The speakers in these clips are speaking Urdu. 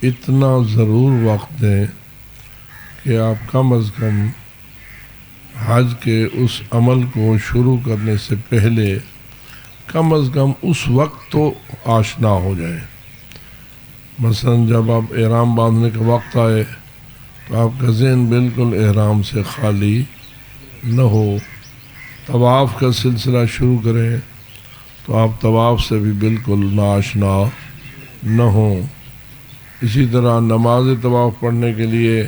اتنا ضرور وقت دیں کہ آپ کم از کم حج کے اس عمل کو شروع کرنے سے پہلے کم از کم اس وقت تو آشنا ہو جائیں. مثلا جب آپ احرام باندھنے کا وقت آئے تو آپ کا ذہن بالکل احرام سے خالی نہ ہو. طواف کا سلسلہ شروع کریں تو آپ طواف سے بھی بالکل ناآشنا نہ ہوں. اسی طرح نماز طواف پڑھنے کے لیے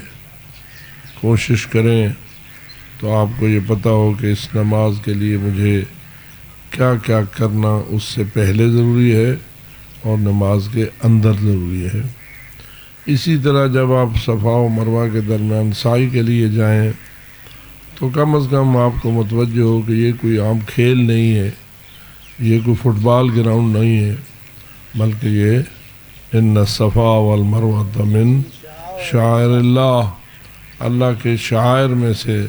کوشش کریں تو آپ کو یہ پتہ ہو کہ اس نماز کے لیے مجھے کیا کیا کرنا اس سے پہلے ضروری ہے اور نماز کے اندر ضروری ہے. اسی طرح جب آپ صفا و مروہ کے درمیان سعی کے لیے جائیں تو کم از کم آپ کو متوجہ ہو کہ یہ کوئی عام کھیل نہیں ہے، یہ کوئی فٹ بال گراؤنڈ نہیں ہے، بلکہ یہ ان الصفا والمروہ من شعائر اللہ، اللہ کے شعائر میں سے،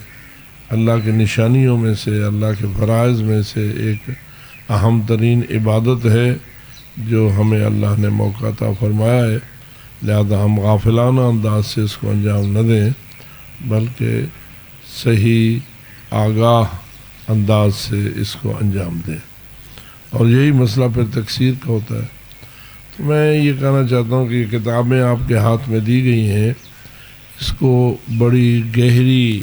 اللہ کے نشانیوں میں سے، اللہ کے فرائض میں سے ایک اہم ترین عبادت ہے جو ہمیں اللہ نے موقع عطا فرمایا ہے. لہذا ہم غافلانہ انداز سے اس کو انجام نہ دیں بلکہ صحیح آگاہ انداز سے اس کو انجام دیں. اور یہی مسئلہ پھر تکثیر کا ہوتا ہے. تو میں یہ کہنا چاہتا ہوں کہ یہ کتابیں آپ کے ہاتھ میں دی گئی ہیں، اس کو بڑی گہری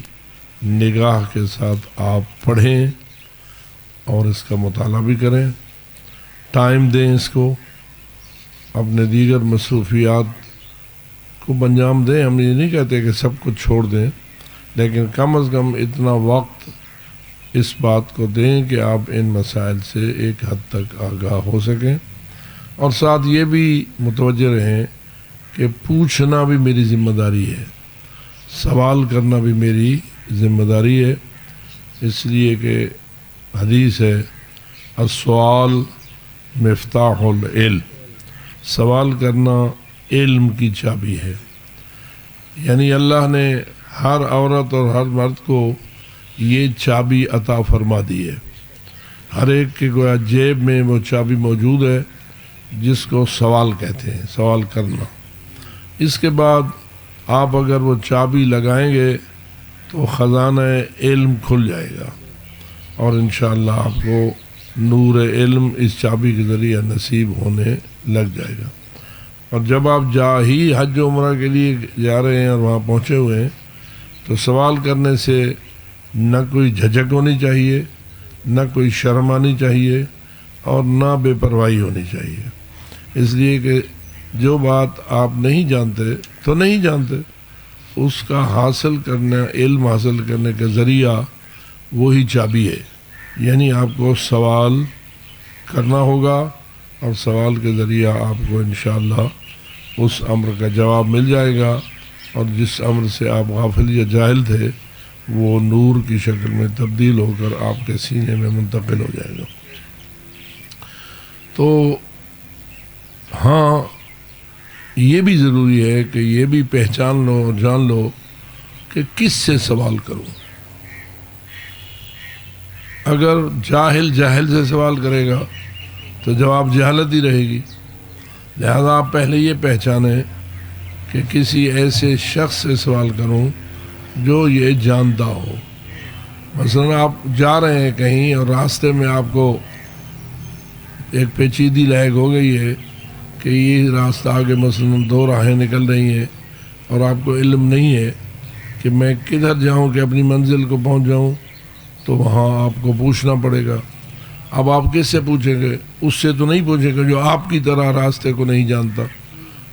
نگاہ کے ساتھ آپ پڑھیں اور اس کا مطالعہ بھی کریں، ٹائم دیں اس کو، اپنے دیگر مصروفیات کو انجام دیں. ہم یہ نہیں کہتے کہ سب کچھ چھوڑ دیں، لیکن کم از کم اتنا وقت اس بات کو دیں کہ آپ ان مسائل سے ایک حد تک آگاہ ہو سکیں. اور ساتھ یہ بھی متوجہ رہیں کہ پوچھنا بھی میری ذمہ داری ہے، سوال کرنا بھی میری ذمہ داری ہے. اس لیے کہ حدیث ہے السؤال مفتاح العلم، سوال کرنا علم کی چابی ہے. یعنی اللہ نے ہر عورت اور ہر مرد کو یہ چابی عطا فرما دی ہے. ہر ایک کے گویا جیب میں وہ چابی موجود ہے جس کو سوال کہتے ہیں، سوال کرنا. اس کے بعد آپ اگر وہ چابی لگائیں گے تو خزانہ علم کھل جائے گا اور انشاءاللہ آپ کو نور علم اس چابی کے ذریعہ نصیب ہونے لگ جائے گا. اور جب آپ حج و عمرہ کے لیے جا رہے ہیں اور وہاں پہنچے ہوئے ہیں تو سوال کرنے سے نہ کوئی جھجک ہونی چاہیے، نہ کوئی شرم آنی چاہیے اور نہ بے پرواہی ہونی چاہیے. اس لیے کہ جو بات آپ نہیں جانتے تو نہیں جانتے، اس کا حاصل کرنا، علم حاصل کرنے کا ذریعہ وہی چابی ہے. یعنی آپ کو سوال کرنا ہوگا اور سوال کے ذریعہ آپ کو انشاءاللہ اس امر کا جواب مل جائے گا، اور جس امر سے آپ غافل یا جاہل تھے وہ نور کی شکل میں تبدیل ہو کر آپ کے سینے میں منتقل ہو جائے گا. تو ہاں یہ بھی ضروری ہے کہ یہ بھی پہچان لو اور جان لو کہ کس سے سوال کروں. اگر جاہل سے سوال کرے گا تو جواب جہالت ہی رہے گی. لہذا آپ پہلے یہ پہچانیں کہ کسی ایسے شخص سے سوال کروں جو یہ جانتا ہو. مثلا آپ جا رہے ہیں کہیں اور راستے میں آپ کو ایک پیچیدگی لاحق ہو گئی ہے کہ یہ راستہ آگے مثلا 2 راہیں نکل رہی ہیں اور آپ کو علم نہیں ہے کہ میں کدھر جاؤں کہ اپنی منزل کو پہنچ جاؤں، تو وہاں آپ کو پوچھنا پڑے گا. اب آپ کس سے پوچھیں گے؟ اس سے تو نہیں پوچھیں گے جو آپ کی طرح راستے کو نہیں جانتا،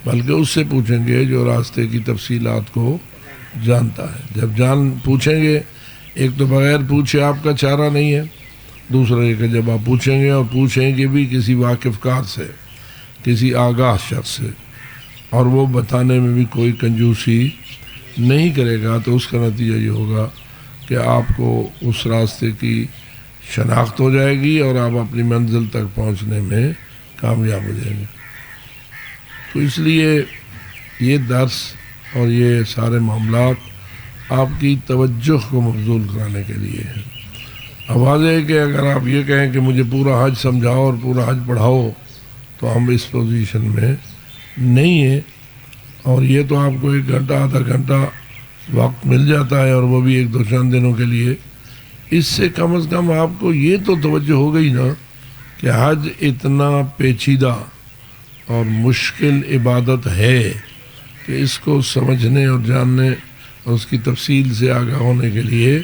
بلکہ اس سے پوچھیں گے جو راستے کی تفصیلات کو جانتا ہے. جب پوچھیں گے، ایک تو بغیر پوچھے آپ کا چارہ نہیں ہے، دوسرا یہ کہ جب آپ پوچھیں گے اور پوچھیں گے بھی کسی واقف کار سے، کسی آگاہ شخص سے، اور وہ بتانے میں بھی کوئی کنجوسی نہیں کرے گا، تو اس کا نتیجہ یہ ہوگا کہ آپ کو اس راستے کی شناخت ہو جائے گی اور آپ اپنی منزل تک پہنچنے میں کامیاب ہو جائیں گے. تو اس لیے یہ درس اور یہ سارے معاملات آپ کی توجہ کو مبذول کرانے کے لیے ہیں. اب واضح ہے کہ اگر آپ یہ کہیں کہ مجھے پورا حج سمجھاؤ اور پورا حج پڑھاؤ تو ہم اس پوزیشن میں نہیں ہیں. اور یہ تو آپ کو 1 گھنٹہ آدھا گھنٹہ وقت مل جاتا ہے، اور وہ بھی 1-2 دنوں کے لیے. اس سے کم از کم آپ کو یہ تو توجہ ہو گئی نا کہ حج اتنا پیچیدہ اور مشکل عبادت ہے کہ اس کو سمجھنے اور جاننے اور اس کی تفصیل سے آگاہ ہونے کے لیے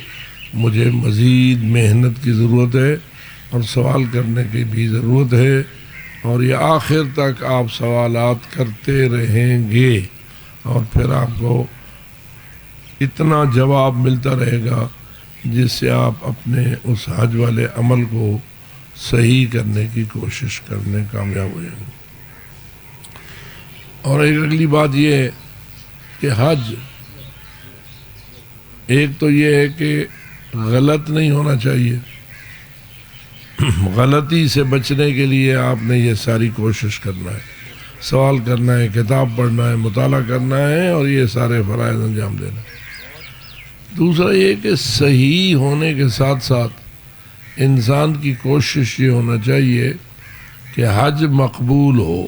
مجھے مزید محنت کی ضرورت ہے اور سوال کرنے کی بھی ضرورت ہے، اور یہ آخر تک آپ سوالات کرتے رہیں گے اور پھر آپ کو اتنا جواب ملتا رہے گا جس سے آپ اپنے اس حج والے عمل کو صحیح کرنے کی کوشش کرنے کامیاب ہو جائیں گے. اور ایک اگلی بات یہ ہے کہ حج ایک تو یہ ہے کہ غلط نہیں ہونا چاہیے. غلطی سے بچنے کے لیے آپ نے یہ ساری کوشش کرنا ہے، سوال کرنا ہے، کتاب پڑھنا ہے، مطالعہ کرنا ہے، اور یہ سارے فرائض انجام دینا ہے. دوسرا یہ کہ صحیح ہونے کے ساتھ ساتھ انسان کی کوشش یہ ہونا چاہیے کہ حج مقبول ہو.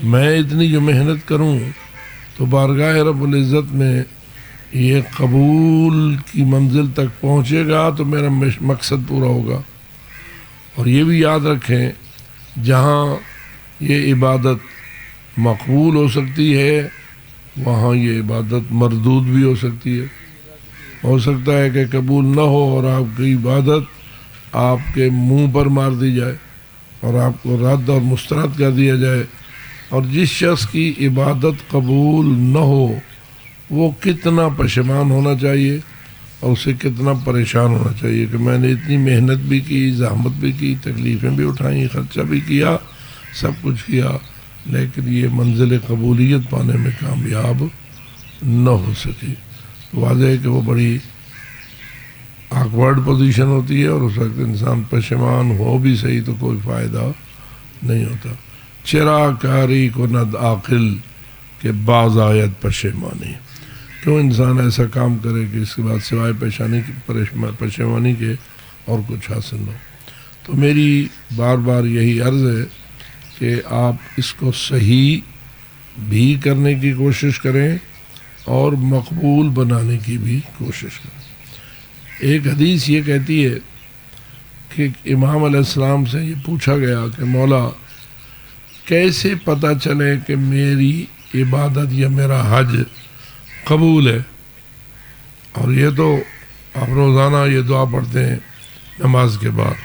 میں اتنی جو محنت کروں تو بارگاہ رب العزت میں یہ قبول کی منزل تک پہنچے گا تو میرا مقصد پورا ہوگا. اور یہ بھی یاد رکھیں، جہاں یہ عبادت مقبول ہو سکتی ہے وہاں یہ عبادت مردود بھی ہو سکتی ہے. ہو سکتا ہے کہ قبول نہ ہو اور آپ کی عبادت آپ کے منہ پر مار دی جائے اور آپ کو رد اور مسترد کر دیا جائے. اور جس شخص کی عبادت قبول نہ ہو وہ کتنا پشیمان ہونا چاہیے اور اسے کتنا پریشان ہونا چاہیے کہ میں نے اتنی محنت بھی کی، زحمت بھی کی، تکلیفیں بھی اٹھائیں، خرچہ بھی کیا، سب کچھ کیا، لیکن یہ منزل قبولیت پانے میں کامیاب نہ ہو سکی. واضح ہے کہ وہ بڑی آکورڈ پوزیشن ہوتی ہے، اور اس وقت انسان پشیمان ہو بھی صحیح تو کوئی فائدہ نہیں ہوتا. چرا کاری کو ند عاقل کہ باز آیت پشیمانی. کیوں انسان ایسا کام کرے کہ اس کے بعد سوائے پشیمانی کے اور کچھ حاصل نہ ہو. تو میری بار بار یہی عرض ہے کہ آپ اس کو صحیح بھی کرنے کی کوشش کریں اور مقبول بنانے کی بھی کوشش کریں. ایک حدیث یہ کہتی ہے کہ امام علیہ السلام سے یہ پوچھا گیا کہ مولا کیسے پتہ چلے کہ میری عبادت یا میرا حج قبول ہے؟ اور یہ تو آپ روزانہ یہ دعا پڑھتے ہیں نماز کے بعد،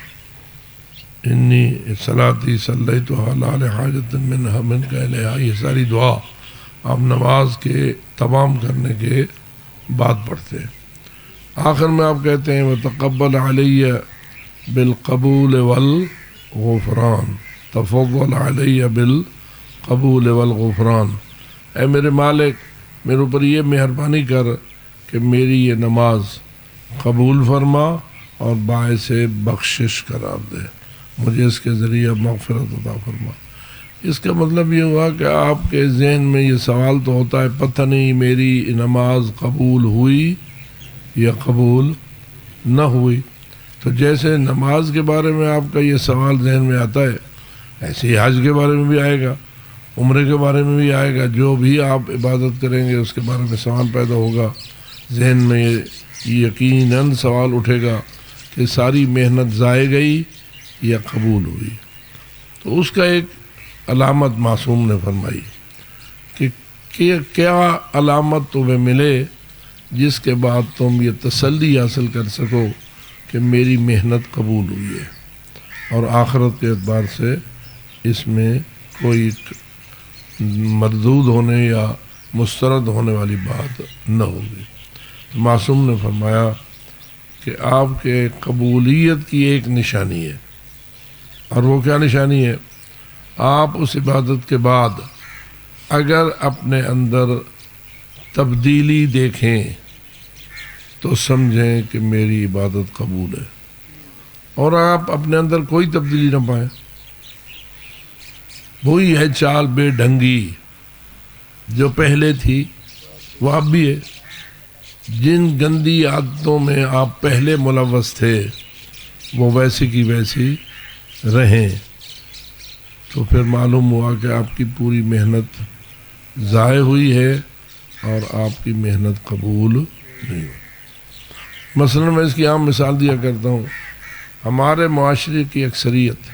انی صلاتی صلیتها لا لحاجت منک الیہا. یہ ساری دعا آپ نماز کے تمام کرنے کے بعد پڑھتے ہیں. آخر میں آپ کہتے ہیں وتقبل علی بالقبول والغفران، تفضل علی بالقبول والغفران. اے میرے مالک میرے اوپر یہ مہربانی کر کہ میری یہ نماز قبول فرما اور باعث بخشش قرار دے، مجھے اس کے ذریعے مغفرت عطا فرما. اس کا مطلب یہ ہوا کہ آپ کے ذہن میں یہ سوال تو ہوتا ہے پتہ نہیں میری نماز قبول ہوئی یا قبول نہ ہوئی. تو جیسے نماز کے بارے میں آپ کا یہ سوال ذہن میں آتا ہے، ایسے ہی حج کے بارے میں بھی آئے گا، عمرے کے بارے میں بھی آئے گا. جو بھی آپ عبادت کریں گے اس کے بارے میں سوال پیدا ہوگا ذہن میں. یقیناً سوال اٹھے گا کہ ساری محنت ضائع گئی یا قبول ہوئی. تو اس کا ایک علامت معصوم نے فرمائی کہ کیا علامت تمہیں ملے جس کے بعد تم یہ تسلی حاصل کر سکو کہ میری محنت قبول ہوئی ہے اور آخرت کے اعتبار سے اس میں کوئی مردود ہونے یا مسترد ہونے والی بات نہ ہوگی. معصوم نے فرمایا کہ آپ کے قبولیت کی ایک نشانی ہے، اور وہ کیا نشانی ہے؟ آپ اس عبادت کے بعد اگر اپنے اندر تبدیلی دیکھیں تو سمجھیں کہ میری عبادت قبول ہے. اور آپ اپنے اندر کوئی تبدیلی نہ پائیں، وہی ہے چال بے ڈھنگی جو پہلے تھی وہ اب بھی ہے. جن گندی عادتوں میں آپ پہلے ملوث تھے وہ ویسی کی ویسی رہیں. تو پھر معلوم ہوا کہ آپ کی پوری محنت ضائع ہوئی ہے اور آپ کی محنت قبول نہیں ہوئی۔ مثلا میں اس کی عام مثال دیا کرتا ہوں، ہمارے معاشرے کی اکثریت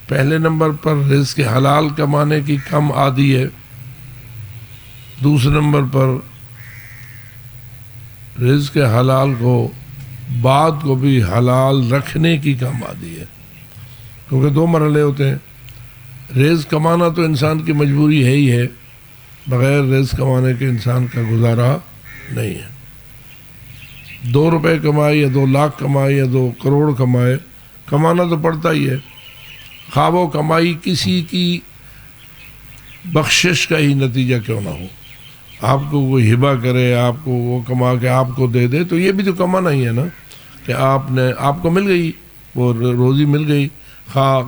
پہلے نمبر پر رزق حلال کمانے کی کم عادی ہے، دوسرے نمبر پر رزق حلال کو بعد کو بھی حلال رکھنے کی کم عادی ہے، کیونکہ دو مرحلے ہوتے ہیں۔ رزق کمانا تو انسان کی مجبوری ہے ہی ہے، بغیر رزق کمانے کے انسان کا گزارا نہیں ہے۔ 2 روپے کمائے یا 2 لاکھ کمائے یا 2 کروڑ کمائے، کمانا تو پڑتا ہی ہے، خواہ وہ کمائی کسی کی بخشش کا ہی نتیجہ کیوں نہ ہو، آپ کو کوئی ہبہ کرے، آپ کو وہ کما کے آپ کو دے دے، تو یہ بھی تو کمانا ہی ہے نا، کہ آپ کو مل گئی وہ روزی مل گئی، خواہ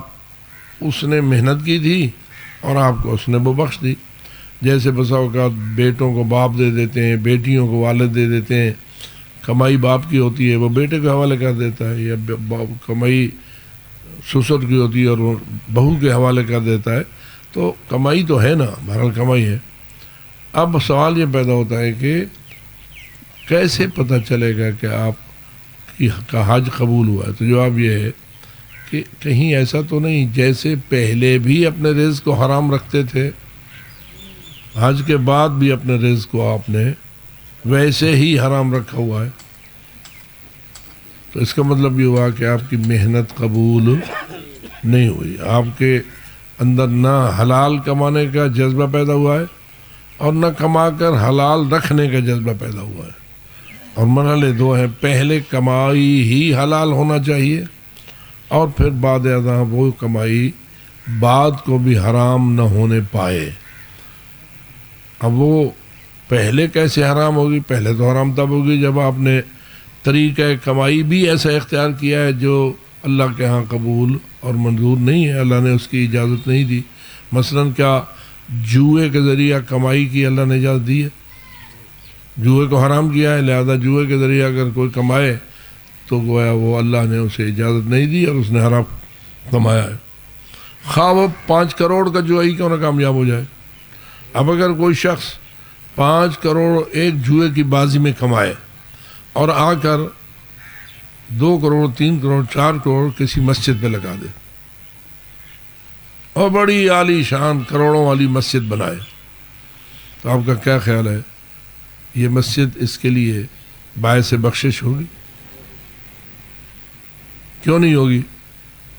اس نے محنت کی تھی اور آپ کو اس نے وہ بخش دی۔ جیسے بسا اوقات بیٹوں کو باپ دے دیتے ہیں، بیٹیوں کو والد دے دیتے ہیں، کمائی باپ کی ہوتی ہے وہ بیٹے کے حوالے کر دیتا ہے، یا کمائی سسر کی ہوتی ہے اور وہ بہو کے حوالے کر دیتا ہے، تو کمائی تو ہے نا، بہرحال کمائی ہے۔ اب سوال یہ پیدا ہوتا ہے کہ کیسے پتہ چلے گا کہ آپ کا حج قبول ہوا ہے؟ تو جواب یہ ہے کہ کہیں ایسا تو نہیں جیسے پہلے بھی اپنے رزق کو حرام رکھتے تھے، حج کے بعد بھی اپنے رزق کو آپ نے ویسے ہی حرام رکھا ہوا ہے، تو اس کا مطلب یہ ہوا کہ آپ کی محنت قبول نہیں ہوئی، آپ کے اندر نہ حلال کمانے کا جذبہ پیدا ہوا ہے اور نہ کما کر حلال رکھنے کا جذبہ پیدا ہوا ہے۔ اور مرحلے 2 ہیں، پہلے کمائی ہی حلال ہونا چاہیے اور پھر بعد ازاں وہ کمائی بعد کو بھی حرام نہ ہونے پائے۔ اب وہ پہلے کیسے حرام ہوگی؟ پہلے تو حرام تب ہوگی جب آپ نے طریقہ کمائی بھی ایسا اختیار کیا ہے جو اللہ کے ہاں قبول اور منظور نہیں ہے، اللہ نے اس کی اجازت نہیں دی۔ مثلا کیا جوئے کے ذریعہ کمائی کی اللہ نے اجازت دی ہے؟ جوئے کو حرام کیا ہے، لہذا جوئے کے ذریعہ اگر کوئی کمائے تو گویا وہ اللہ نے اسے اجازت نہیں دی اور اس نے حرام کمایا ہے، خواہ وہ 5 کروڑ کا جوئی ہی کیوں نہ کامیاب ہو جائے۔ اب اگر کوئی شخص 5 کروڑ ایک جوئے کی بازی میں کمائے اور آ کر 2 کروڑ 3 کروڑ 4 کروڑ کسی مسجد پہ لگا دے اور بڑی عالی شان کروڑوں والی مسجد بنائے، تو آپ کا کیا خیال ہے؟ یہ مسجد اس کے لیے باعث بخشش ہوگی؟ کیوں نہیں ہوگی؟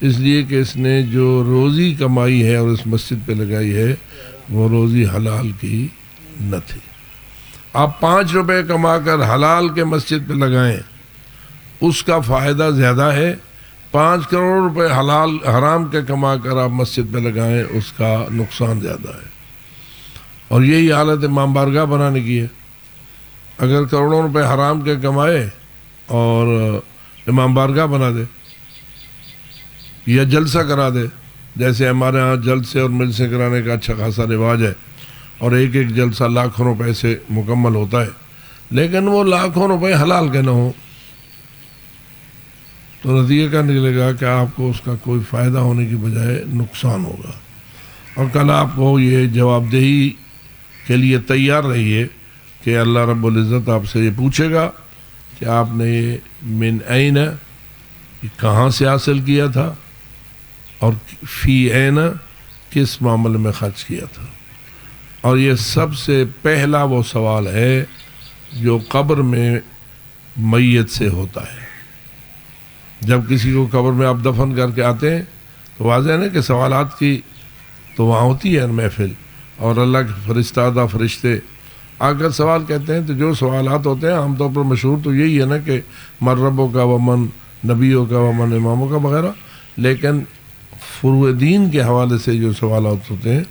اس لیے کہ اس نے جو روزی کمائی ہے اور اس مسجد پہ لگائی ہے وہ روزی حلال کی نہ تھی۔ آپ 5 روپے کما کر حلال کے مسجد پہ لگائیں، اس کا فائدہ زیادہ ہے، 5 کروڑ روپے حلال حرام کے کما کر آپ مسجد پہ لگائیں، اس کا نقصان زیادہ ہے۔ اور یہی حالت امام بارگاہ بنانے کی ہے۔ اگر کروڑوں روپے حرام کے کمائے اور امام بارگاہ بنا دے یا جلسہ کرا دے، جیسے ہمارے ہاں جلسے اور مجلسے کرانے کا اچھا خاصا رواج ہے اور ایک جلسہ لاکھوں روپے سے مکمل ہوتا ہے، لیکن وہ لاکھوں روپے حلال کے نہ ہوں، تو نتیجہ کیا نکلے گا کہ آپ کو اس کا کوئی فائدہ ہونے کی بجائے نقصان ہوگا۔ اور کل آپ کو یہ جواب دہی کے لیے تیار رہیے کہ اللہ رب العزت آپ سے یہ پوچھے گا کہ آپ نے یہ من این کہاں سے حاصل کیا تھا اور فی این کس معاملے میں خرچ کیا تھا۔ اور یہ سب سے پہلا وہ سوال ہے جو قبر میں میت سے ہوتا ہے۔ جب کسی کو قبر میں آپ دفن کر کے آتے ہیں تو واضح ہے کہ سوالات کی تو وہاں ہوتی ہے محفل، اور اللہ کے فرشتہ فرشتے آ کر سوال کہتے ہیں، تو جو سوالات ہوتے ہیں عام طور پر مشہور تو یہی ہے نا کہ من ربوں کا ومن نبیوں کا ومن اماموں کا وغیرہ، لیکن فروع دین کے حوالے سے جو سوالات ہوتے ہیں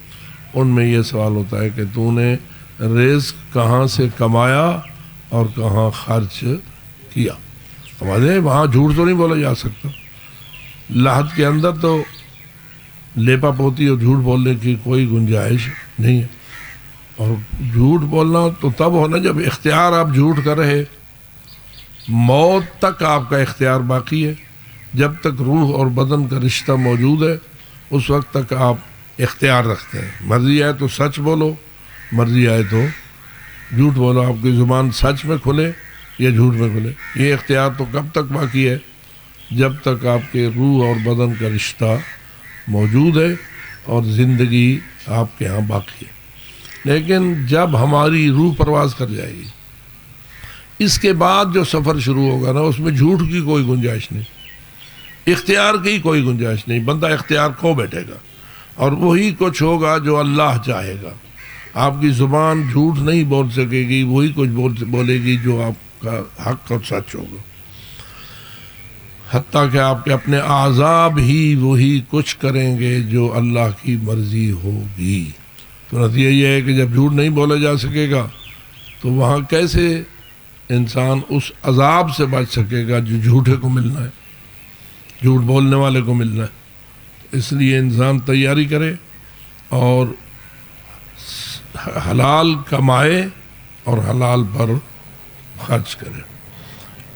ان میں یہ سوال ہوتا ہے کہ تو نے رزق کہاں سے کمایا اور کہاں خرچ کیا۔ ہمارے وہاں جھوٹ تو نہیں بولا جا سکتا، لحد کے اندر تو لیپا پوتی اور جھوٹ بولنے کی کوئی گنجائش نہیں ہے، اور جھوٹ بولنا تو تب ہونا جب اختیار آپ جھوٹ کر رہے، موت تک آپ کا اختیار باقی ہے، جب تک روح اور بدن کا رشتہ موجود ہے اس وقت تک آپ اختیار رکھتے ہیں. مرضی آئے تو سچ بولو، مرضی آئے تو جھوٹ بولو. آپ کی زبان سچ میں کھلے یا جھوٹ میں کھلے. یہ اختیار تو کب تک باقی ہے؟ جب تک آپ کے روح اور بدن کا رشتہ موجود ہے اور زندگی آپ کے ہاں باقی ہے. لیکن جب ہماری روح پرواز کر جائے گی، اس کے بعد جو سفر شروع ہوگا نا، اس میں جھوٹ کی کوئی گنجائش نہیں، اختیار کی کوئی گنجائش نہیں. بندہ اختیار کھو بیٹھے گا اور وہی کچھ ہوگا جو اللہ چاہے گا. آپ کی زبان جھوٹ نہیں بول سکے گی، وہی کچھ بولے گی جو آپ کا حق اور سچ ہوگا. حتیٰ کہ آپ کے اپنے اعضاء بھی وہی کچھ کریں گے جو اللہ کی مرضی ہوگی. تو نتیجہ یہ ہے کہ جب جھوٹ نہیں بولا جا سکے گا تو وہاں کیسے انسان اس عذاب سے بچ سکے گا جو جھوٹے کو ملنا ہے، جھوٹ بولنے والے کو ملنا ہے. اس لیے انسان تیاری کرے اور حلال کمائے اور حلال پر خرچ کرے.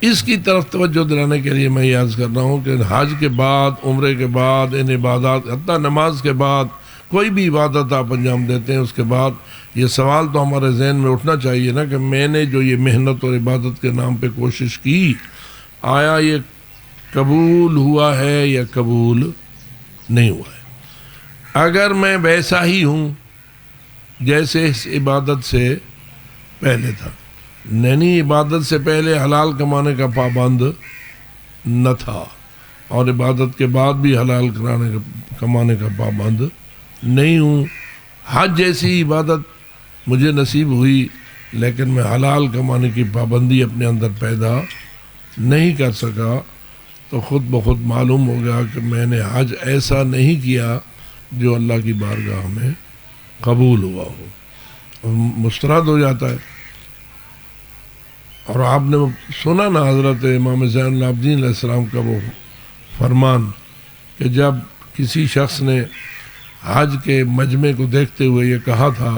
اس کی طرف توجہ دلانے کے لیے میں یہ عرض کر رہا ہوں کہ حج کے بعد، عمرے کے بعد، ان عبادات، حتیٰ نماز کے بعد کوئی بھی عبادت آپ انجام دیتے ہیں، اس کے بعد یہ سوال تو ہمارے ذہن میں اٹھنا چاہیے نا کہ میں نے جو یہ محنت اور عبادت کے نام پہ کوشش کی، آیا یہ قبول ہوا ہے یا قبول نہیں ہوا ہے. اگر میں ویسا ہی ہوں جیسے اس عبادت سے پہلے تھا، یعنی عبادت سے پہلے حلال کمانے کا پابند نہ تھا اور عبادت کے بعد بھی حلال کمانے کا پابند نہیں ہوں، حج جیسی عبادت مجھے نصیب ہوئی لیکن میں حلال کمانے کی پابندی اپنے اندر پیدا نہیں کر سکا، تو خود بخود معلوم ہو گیا کہ میں نے حج ایسا نہیں کیا جو اللہ کی بارگاہ میں قبول ہوا ہو. مسترد ہو جاتا ہے. اور آپ نے سنا نا حضرت امام زین العابدین علیہ السلام کا وہ فرمان کہ جب کسی شخص نے حج کے مجمع کو دیکھتے ہوئے یہ کہا تھا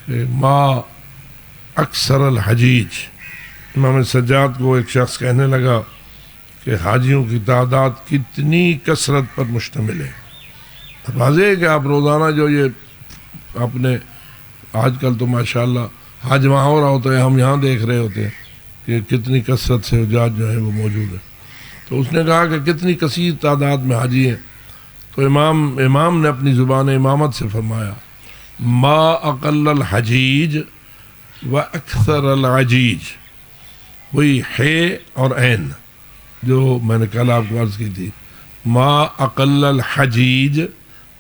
کہ ما اکثر الحجیج، امام سجاد کو ایک شخص کہنے لگا کہ حاجیوں کی تعداد کتنی کثرت پر مشتمل ہے. واضح ہے کہ آپ روزانہ جو یہ اپنے آج کل تو ماشاءاللہ حج وہاں ہو رہا ہوتا ہے، ہم یہاں دیکھ رہے ہوتے ہیں کہ کتنی کثرت سے حجاج جو ہیں وہ موجود ہیں. تو اس نے کہا کہ کتنی کثیر تعداد میں حاجی ہیں. تو امام نے اپنی زبان امامت سے فرمایا ما اقل الحجیج و اکثر العجیج. وہی ہے اور عین جو میں نے کل آپ کو عرض کی تھی، ما اقل الحجیج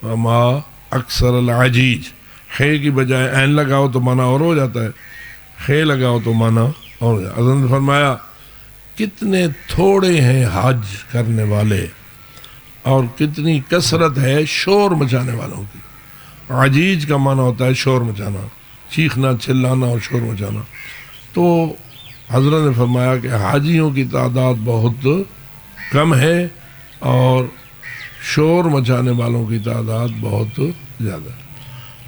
و ما اکثر العجیج. خے کی بجائے عین لگاؤ تو معنی اور ہو جاتا ہے، خے لگاؤ تو معنی اور ہو جاتا ہے. حضرت نے فرمایا کتنے تھوڑے ہیں حج کرنے والے اور کتنی کثرت ہے شور مچانے والوں کی. عجیج کا معنی ہوتا ہے شور مچانا، چیخنا، چلانا اور شور مچانا. تو حضرت نے فرمایا کہ حاجیوں کی تعداد بہت کم ہے اور شور مچانے والوں کی تعداد بہت زیادہ ہے.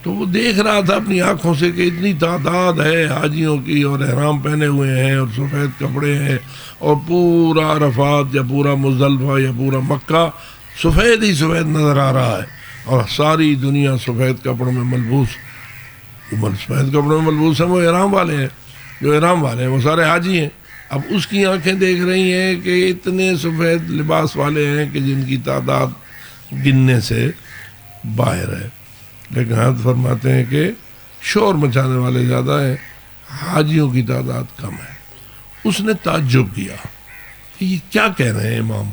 تو وہ دیکھ رہا تھا اپنی آنکھوں سے کہ اتنی تعداد ہے حاجیوں کی اور احرام پہنے ہوئے ہیں اور سفید کپڑے ہیں اور پورا عرفات یا پورا مزدلفہ یا پورا مکہ سفید ہی سفید نظر آ رہا ہے اور ساری دنیا سفید کپڑوں میں ملبوس. سفید کپڑوں میں ملبوس ہیں وہ احرام والے ہیں، جو احرام والے ہیں وہ سارے حاجی ہیں. اب اس کی آنکھیں دیکھ رہی ہیں کہ اتنے سفید لباس والے ہیں کہ جن کی تعداد گننے سے باہر ہے. لیکن حضرت فرماتے ہیں کہ شور مچانے والے زیادہ ہیں، حاجیوں کی تعداد کم ہے. اس نے تعجب کیا کہ یہ کیا کہہ رہے ہیں امام،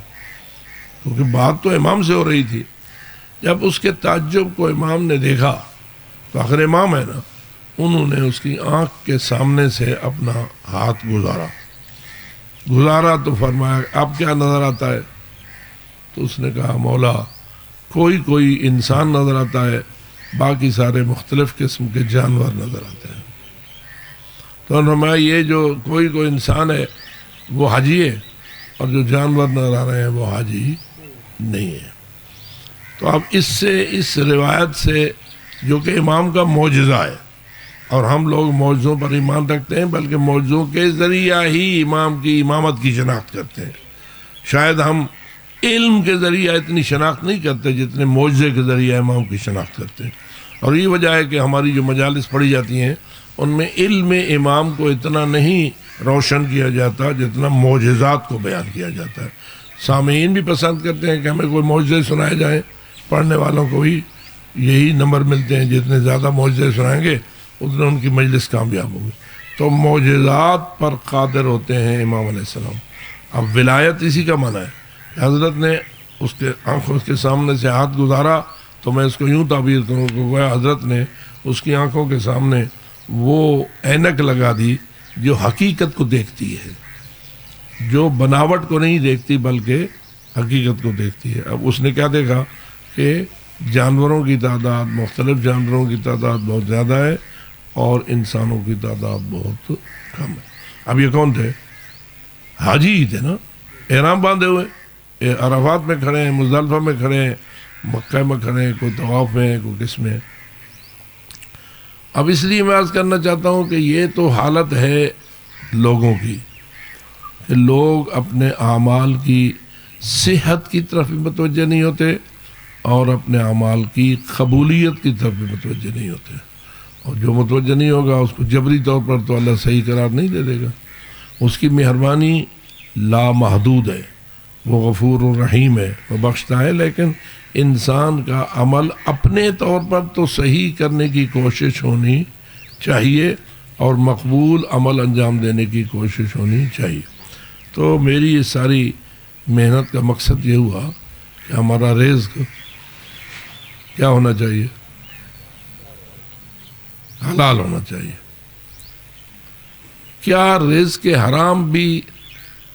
کیونکہ بات تو امام سے ہو رہی تھی. جب اس کے تعجب کو امام نے دیکھا تو آخر امام ہے نا، انہوں نے اس کی آنکھ کے سامنے سے اپنا ہاتھ گزارا تو فرمایا اب کیا نظر آتا ہے؟ تو اس نے کہا مولا کوئی انسان نظر آتا ہے، باقی سارے مختلف قسم کے جانور نظر آتے ہیں. تو فرمایا یہ جو کوئی انسان ہے وہ حاجی ہے اور جو جانور نظر آ رہے ہیں وہ حاجی نہیں ہے. تو اب اس روایت سے جو کہ امام کا معجزہ ہے، اور ہم لوگ معجزوں پر ایمان رکھتے ہیں بلکہ معجزوں کے ذریعہ ہی امام کی امامت کی شناخت کرتے ہیں. شاید ہم علم کے ذریعہ اتنی شناخت نہیں کرتے جتنے معجزے کے ذریعہ امام کی شناخت کرتے ہیں. اور یہ وجہ ہے کہ ہماری جو مجالس پڑھی جاتی ہیں ان میں علم امام کو اتنا نہیں روشن کیا جاتا جتنا معجزات کو بیان کیا جاتا ہے. سامعین بھی پسند کرتے ہیں کہ ہمیں کوئی معجزے سنائے جائیں، پڑھنے والوں کو بھی یہی نمبر ملتے ہیں، جتنے زیادہ معجزے سنائیں گے اتنا ان کی مجلس کامیاب ہوگی. تو معجزات پر قادر ہوتے ہیں امام علیہ السلام. اب ولایت اسی کا معنی ہے. حضرت نے اس کے آنکھوں کے سامنے سے ہاتھ گزارا تو میں اس کو یوں تعبیر کروں کہ گویا حضرت نے اس کی آنکھوں کے سامنے وہ اینک لگا دی جو حقیقت کو دیکھتی ہے، جو بناوٹ کو نہیں دیکھتی بلکہ حقیقت کو دیکھتی ہے. اب اس نے کیا دیکھا کہ جانوروں کی تعداد، مختلف جانوروں کی تعداد بہت زیادہ ہے اور انسانوں کی تعداد بہت کم ہے. اب یہ کون تھے؟ حاجی ہی تھے نا، احرام باندھے ہوئے، عرفات میں کھڑے ہیں، مزدلفہ میں کھڑے ہیں، مکہ میں کھڑے ہیں، کوئی طواف میں ہے، کوئی کس میں ہے. اب اس لیے میں عرض کرنا چاہتا ہوں کہ یہ تو حالت ہے لوگوں کی کہ لوگ اپنے اعمال کی صحت کی طرف بھی متوجہ نہیں ہوتے اور اپنے اعمال کی قبولیت کی طرف بھی متوجہ نہیں ہوتے. اور جو متوجہ نہیں ہوگا اس کو جبری طور پر تو اللہ صحیح قرار نہیں دے دے گا. اس کی مہربانی لامحدود ہے، وہ غفور الرحیم ہے، وہ بخشتا ہے، لیکن انسان کا عمل اپنے طور پر تو صحیح کرنے کی کوشش ہونی چاہیے اور مقبول عمل انجام دینے کی کوشش ہونی چاہیے. تو میری یہ ساری محنت کا مقصد یہ ہوا کہ ہمارا رزق کیا ہونا چاہیے؟ حلال ہونا چاہیے. کیا رزق حرام بھی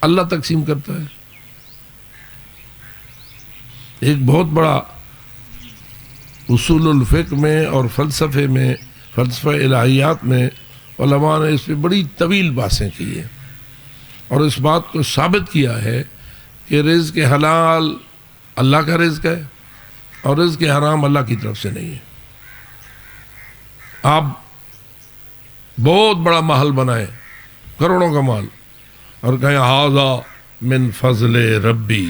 اللہ تقسیم کرتا ہے؟ ایک بہت بڑا اصول الفقہ میں اور فلسفے میں، فلسفہ الہیات میں علماء نے اس پہ بڑی طویل بحثیں کی ہیں اور اس بات کو ثابت کیا ہے کہ رزق حلال اللہ کا رزق ہے اور رزق حرام اللہ کی طرف سے نہیں ہے. آپ بہت بڑا محل بنائیں، کروڑوں کا مال، اور کہیں ھذا من فضل ربی،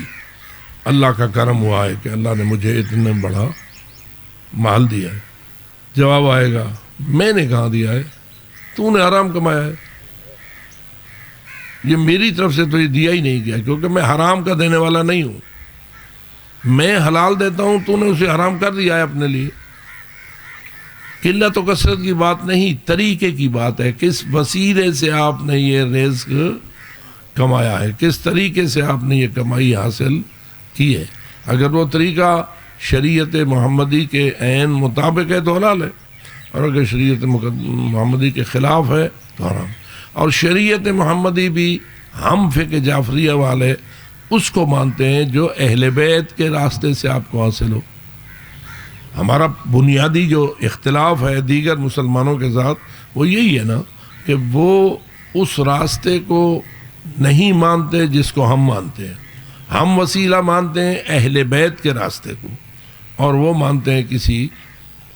اللہ کا کرم ہوا ہے کہ اللہ نے مجھے اتنا بڑا محل دیا ہے. جواب آئے گا میں نے کہاں دیا ہے، تو نے حرام کمایا ہے. یہ میری طرف سے تو یہ دیا ہی نہیں گیا کیونکہ میں حرام کا دینے والا نہیں ہوں. میں حلال دیتا ہوں، تو نے اسے حرام کر دیا ہے اپنے لیے. قلت و کثرت کی بات نہیں، طریقے کی بات ہے. کس وسیلے سے آپ نے یہ رزق کمایا ہے، کس طریقے سے آپ نے یہ کمائی حاصل کی ہے. اگر وہ طریقہ شریعت محمدی کے عین مطابق ہے تو حلال ہے، اور اگر شریعت محمدی کے خلاف ہے تو حرام. اور شریعت محمدی بھی ہم فقہ جعفریہ والے اس کو مانتے ہیں جو اہل بیت کے راستے سے آپ کو حاصل ہو. ہمارا بنیادی جو اختلاف ہے دیگر مسلمانوں کے ساتھ وہ یہی ہے نا کہ وہ اس راستے کو نہیں مانتے جس کو ہم مانتے ہیں. ہم وسیلہ مانتے ہیں اہل بیت کے راستے کو اور وہ مانتے ہیں کسی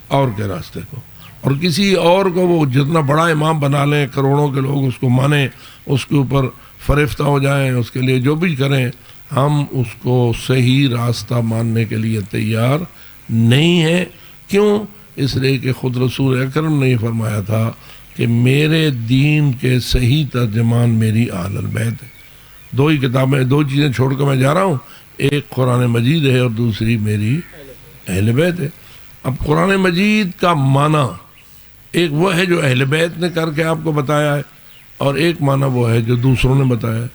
اور کے راستے کو. اور کسی اور کو وہ جتنا بڑا امام بنا لیں، کروڑوں کے لوگ اس کو مانیں، اس کے اوپر فرفتہ ہو جائیں، اس کے لیے جو بھی کریں، ہم اس کو صحیح راستہ ماننے کے لیے تیار نہیں ہے. کیوں؟ اس لیے کہ خود رسول اکرم نے یہ فرمایا تھا کہ میرے دین کے صحیح ترجمان میری اہل البیت ہے. دو ہی کتابیں، دو چیزیں چھوڑ کر میں جا رہا ہوں، ایک قرآن مجید ہے اور دوسری میری اہل بیت ہے. اب قرآن مجید کا معنی ایک وہ ہے جو اہل بیت نے کر کے آپ کو بتایا ہے اور ایک معنی وہ ہے جو دوسروں نے بتایا ہے.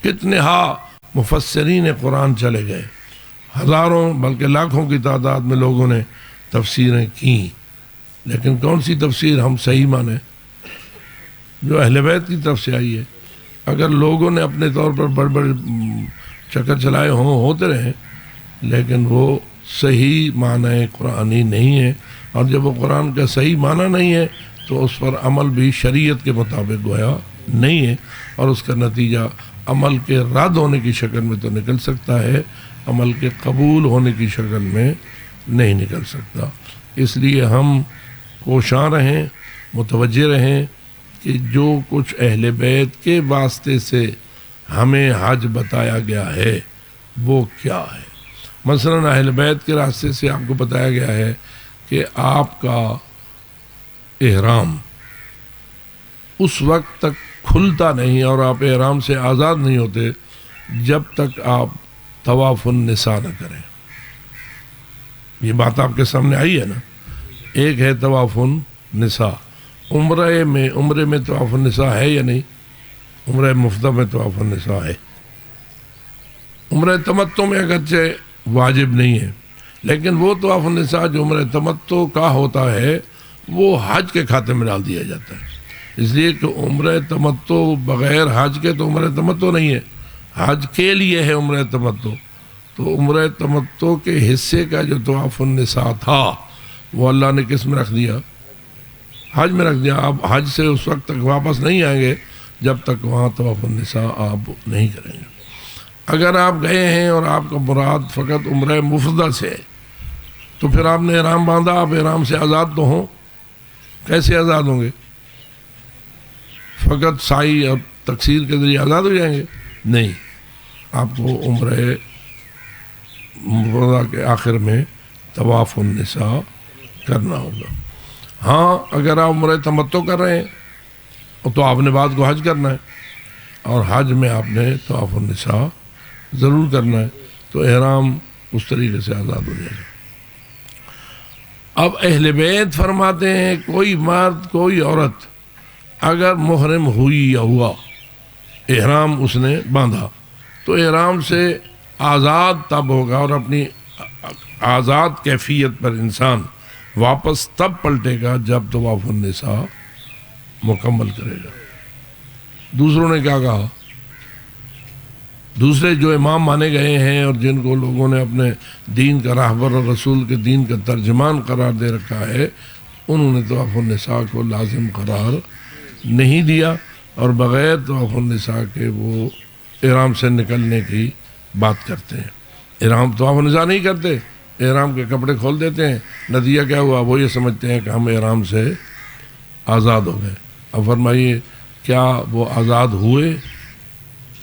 کتنے مفسرین قرآن چلے گئے، ہزاروں بلکہ لاکھوں کی تعداد میں لوگوں نے تفسیریں کیں، لیکن کون سی تفسیر ہم صحیح مانیں؟ جو اہل بیت کی طرف سے آئی ہے. اگر لوگوں نے اپنے طور پر بڑے بڑے چکر چلائے ہوتے رہیں، لیکن وہ صحیح معنی قرآنی نہیں ہے. اور جب وہ قرآن کا صحیح معنی نہیں ہے تو اس پر عمل بھی شریعت کے مطابق گویا نہیں ہے، اور اس کا نتیجہ عمل کے رد ہونے کی شکل میں تو نکل سکتا ہے، عمل کے قبول ہونے کی شکل میں نہیں نکل سکتا. اس لیے ہم کوشاں رہیں، متوجہ رہیں کہ جو کچھ اہل بیت کے واسطے سے ہمیں حج بتایا گیا ہے وہ کیا ہے. مثلاً اہل بیت کے راستے سے آپ کو بتایا گیا ہے کہ آپ کا احرام اس وقت تک کھلتا نہیں اور آپ احرام سے آزاد نہیں ہوتے جب تک آپ طواف النساء نہ کریں. یہ بات آپ کے سامنے آئی ہے نا. ایک ہے طواف النساء. عمرے میں طواف النساء ہے یا نہیں؟ عمرہ مفدہ میں طواف النساء ہے. عمرہ تمتع میں اگرچہ واجب نہیں ہے لیکن وہ طواف النساء جو عمرہ تمتع کا ہوتا ہے وہ حج کے کھاتے میں ڈال دیا جاتا ہے. اس لیے کہ عمرہ تمتع بغیر حج کے تو عمرہ تمتع نہیں ہے، حج کے لیے ہے عمرہ تمتع. تو عمرہ تمتع کے حصے کا جو طواف النساء تھا وہ اللہ نے کس میں رکھ دیا؟ حج میں رکھ دیا. آپ حج سے اس وقت تک واپس نہیں آئیں گے جب تک وہاں طواف النساء آپ نہیں کریں گے. اگر آپ گئے ہیں اور آپ کا مراد فقط عمرہ مفردہ سے ہے تو پھر آپ نے احرام باندھا، آپ احرام سے آزاد تو ہوں. کیسے آزاد ہوں گے؟ فقط سعی اور تقصیر کے ذریعے آزاد ہو جائیں گے؟ نہیں، آپ کو عمرہ مفردہ کے آخر میں طواف النساء کرنا ہوگا. ہاں اگر آپ عمرہ تمتع کر رہے ہیں تو آپ نے بعد کو حج کرنا ہے اور حج میں آپ نے طواف النساء ضرور کرنا ہے تو احرام اس طریقے سے آزاد ہو جائے گا. اب اہل بیت فرماتے ہیں کوئی مرد کوئی عورت اگر محرم ہوئی یا ہوا، احرام اس نے باندھا تو احرام سے آزاد تب ہوگا اور اپنی آزاد کیفیت پر انسان واپس تب پلٹے گا جب طواف النساء مکمل کرے گا. دوسروں نے کیا کہا؟ دوسرے جو امام مانے گئے ہیں اور جن کو لوگوں نے اپنے دین کا راہبر اور رسول کے دین کا ترجمان قرار دے رکھا ہے، انہوں نے طواف النساء کو لازم قرار نہیں دیا اور بغیر طواف النساء کے وہ احرام سے نکلنے کی بات کرتے ہیں. احرام طواف النساء نہیں کرتے، احرام کے کپڑے کھول دیتے ہیں. نتیجہ کیا ہوا؟ وہ یہ سمجھتے ہیں کہ ہم احرام سے آزاد ہو گئے. اب فرمائیے کیا وہ آزاد ہوئے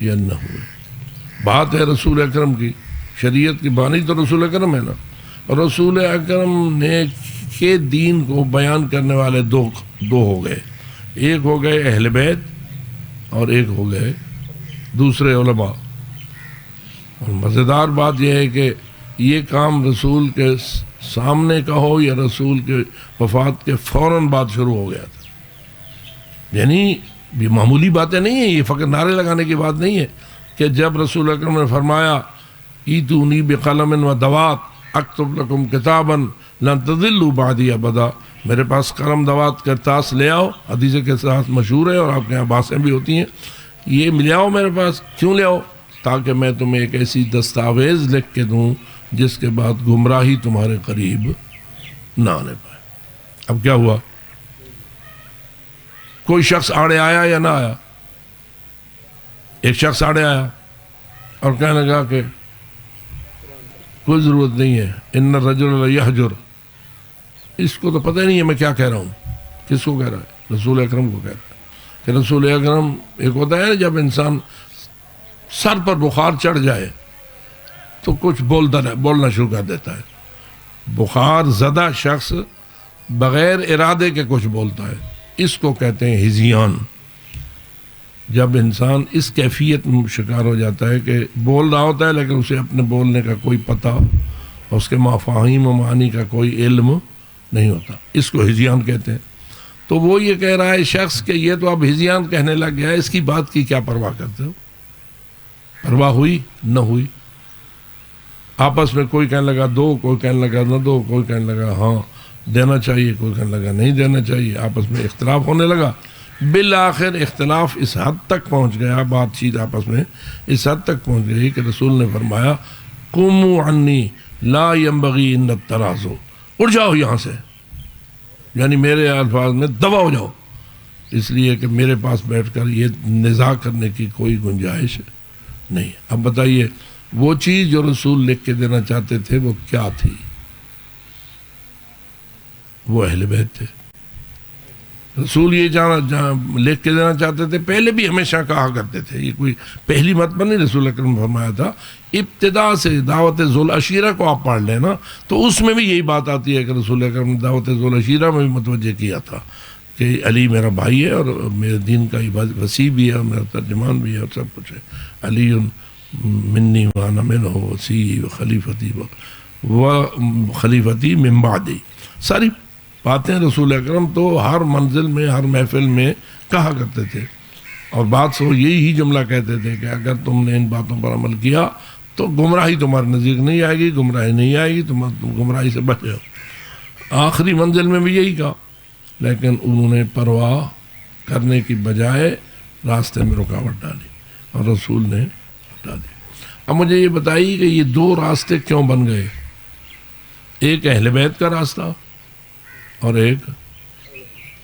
یا نہ ہوئے؟ بات ہے رسول اکرم کی، شریعت کی بانی تو رسول اکرم ہے نا. اور رسول اکرم نے کے دین کو بیان کرنے والے دو ہو گئے. ایک ہو گئے اہل بیت اور ایک ہو گئے دوسرے علماء. اور مزیدار بات یہ ہے کہ یہ کام رسول کے سامنے کا ہو یا رسول کے وفات کے فوراً بعد شروع ہو گیا تھا. یعنی یہ معمولی باتیں نہیں ہیں، یہ فقط نعرے لگانے کی بات نہیں ہے کہ جب رسول اکرم نے فرمایا ایتونی بقلم و دوات اکتب لکم کتابا لن تضلوا بعدی ابدا، میرے پاس قلم دوات کرتاس لے آؤ، حدیث کے ساتھ مشہور ہے اور آپ کے یہاں باتیں بھی ہوتی ہیں. یہ لے آؤ میرے پاس. کیوں لے آؤ؟ تاکہ میں تمہیں ایک ایسی دستاویز لکھ کے دوں جس کے بعد گمراہی تمہارے قریب نہ آنے پائے. اب کیا ہوا؟ کوئی شخص آڑے آیا یا نہ آیا؟ ایک شخص آڑے آیا اور کہنے لگا کہ کوئی ضرورت نہیں ہے، ان الرجل لیحجر. اس کو تو پتہ ہی نہیں ہے میں کیا کہہ رہا ہوں. کس کو کہہ رہا ہے؟ رسول اکرم کو کہہ رہا ہے کہ رسول اکرم، ایک ہوتا ہے جب انسان سر پر بخار چڑھ جائے تو کچھ بولنا شروع کر دیتا ہے. بخار زدہ شخص بغیر ارادے کے کچھ بولتا ہے، اس کو کہتے ہیں ہذیان. جب انسان اس کیفیت میں شکار ہو جاتا ہے کہ بول رہا ہوتا ہے لیکن اسے اپنے بولنے کا کوئی پتہ اور اس کے مفاہیم و معانی کا کوئی علم نہیں ہوتا، اس کو ہذیان کہتے ہیں. تو وہ یہ کہہ رہا ہے شخص کہ یہ تو اب ہذیان کہنے لگ گیا ہے، اس کی بات کی کیا پرواہ کرتے ہو؟ پرواہ ہوئی نہ ہوئی؟ آپس میں کوئی کہنے لگا دو، کوئی کہنے لگا نہ دو، کوئی کہنے لگا ہاں دینا چاہیے، کوئی کہنے لگا نہیں دینا چاہیے. آپس میں اختلاف ہونے لگا. بالآخر اختلاف اس حد تک پہنچ گیا، بات چیت آپس میں اس حد تک پہنچ گئی کہ رسول نے فرمایا قوموا عنی لا ينبغی ان التراضوا، اٹھ جاؤ یہاں سے، یعنی میرے الفاظ میں دبا ہو جاؤ، اس لیے کہ میرے پاس بیٹھ کر یہ نزاع کرنے کی کوئی گنجائش نہیں. اب بتائیے وہ چیز جو رسول لکھ کے دینا چاہتے تھے وہ کیا تھی؟ وہ اہل بیت تھے. رسول یہ لکھ کے دینا چاہتے تھے، پہلے بھی ہمیشہ کہا کرتے تھے، یہ کوئی پہلی مرتبہ نہیں رسول اکرم نے فرمایا تھا، ابتدا سے دعوت ذوالعشیرہ کو آپ پڑھ لیں نا تو اس میں بھی یہی بات آتی ہے کہ رسول اکرم نے دعوت ذوالعشیرہ میں بھی متوجہ کیا تھا کہ علی میرا بھائی ہے اور میرے دین کا وسیع بھی ہے اور میرا ترجمان بھی ہے اور سب کچھ ہے، علی منی وانا منہ وسیع و خلیفتی من بعدی، ساری باتیں رسول اکرم تو ہر منزل میں ہر محفل میں کہا کرتے تھے، اور بات سو یہی جملہ کہتے تھے کہ اگر تم نے ان باتوں پر عمل کیا تو گمراہی تمہارے نزدیک نہیں آئے گی، گمراہی نہیں آئے گی، تم گمراہی سے بچ جاؤ۔ آخری منزل میں بھی یہی کہا، لیکن انہوں نے پرواہ کرنے کی بجائے راستے میں رکاوٹ ڈالی اور رسول نے ہٹا دی۔ اب مجھے یہ بتائیے کہ یہ دو راستے کیوں بن گئے، ایک اہل بیت کا راستہ اور ایک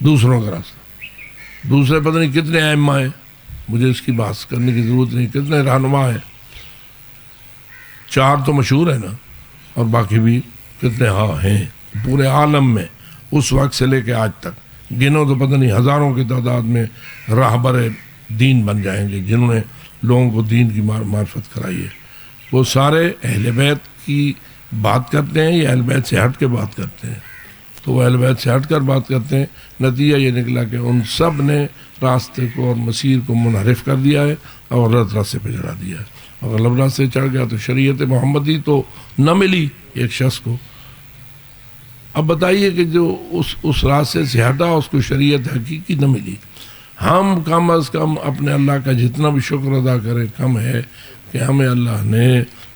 دوسروں کا راستہ۔ دوسرے پتہ نہیں کتنے ائمہ ہیں، مجھے اس کی بحث کرنے کی ضرورت نہیں، کتنے رہنما ہیں، 4 تو مشہور ہیں نا، اور باقی بھی کتنے ہیں پورے عالم میں، اس وقت سے لے کے آج تک گنو تو پتہ نہیں ہزاروں کی تعداد میں راہبر دین بن جائیں گے جنہوں نے لوگوں کو دین کی معرفت کرائی ہے۔ وہ سارے اہل بیت کی بات کرتے ہیں یا اہل بیت سے ہٹ کے بات کرتے ہیں؟ تو وہ اہل بیت سے ہٹ کر بات کرتے ہیں، نتیجہ یہ نکلا کہ ان سب نے راستے کو اور مسیر کو منحرف کر دیا ہے اور غلط راستے پہ چڑھا دیا ہے، اور غلط راستے چڑھ گیا تو شریعت محمدی تو نہ ملی ایک شخص کو۔ اب بتائیے کہ جو اس راستے سے ہٹا اس کو شریعت حقیقی نہ ملی۔ ہم کم از کم اپنے اللہ کا جتنا بھی شکر ادا کریں کم ہے کہ ہمیں اللہ نے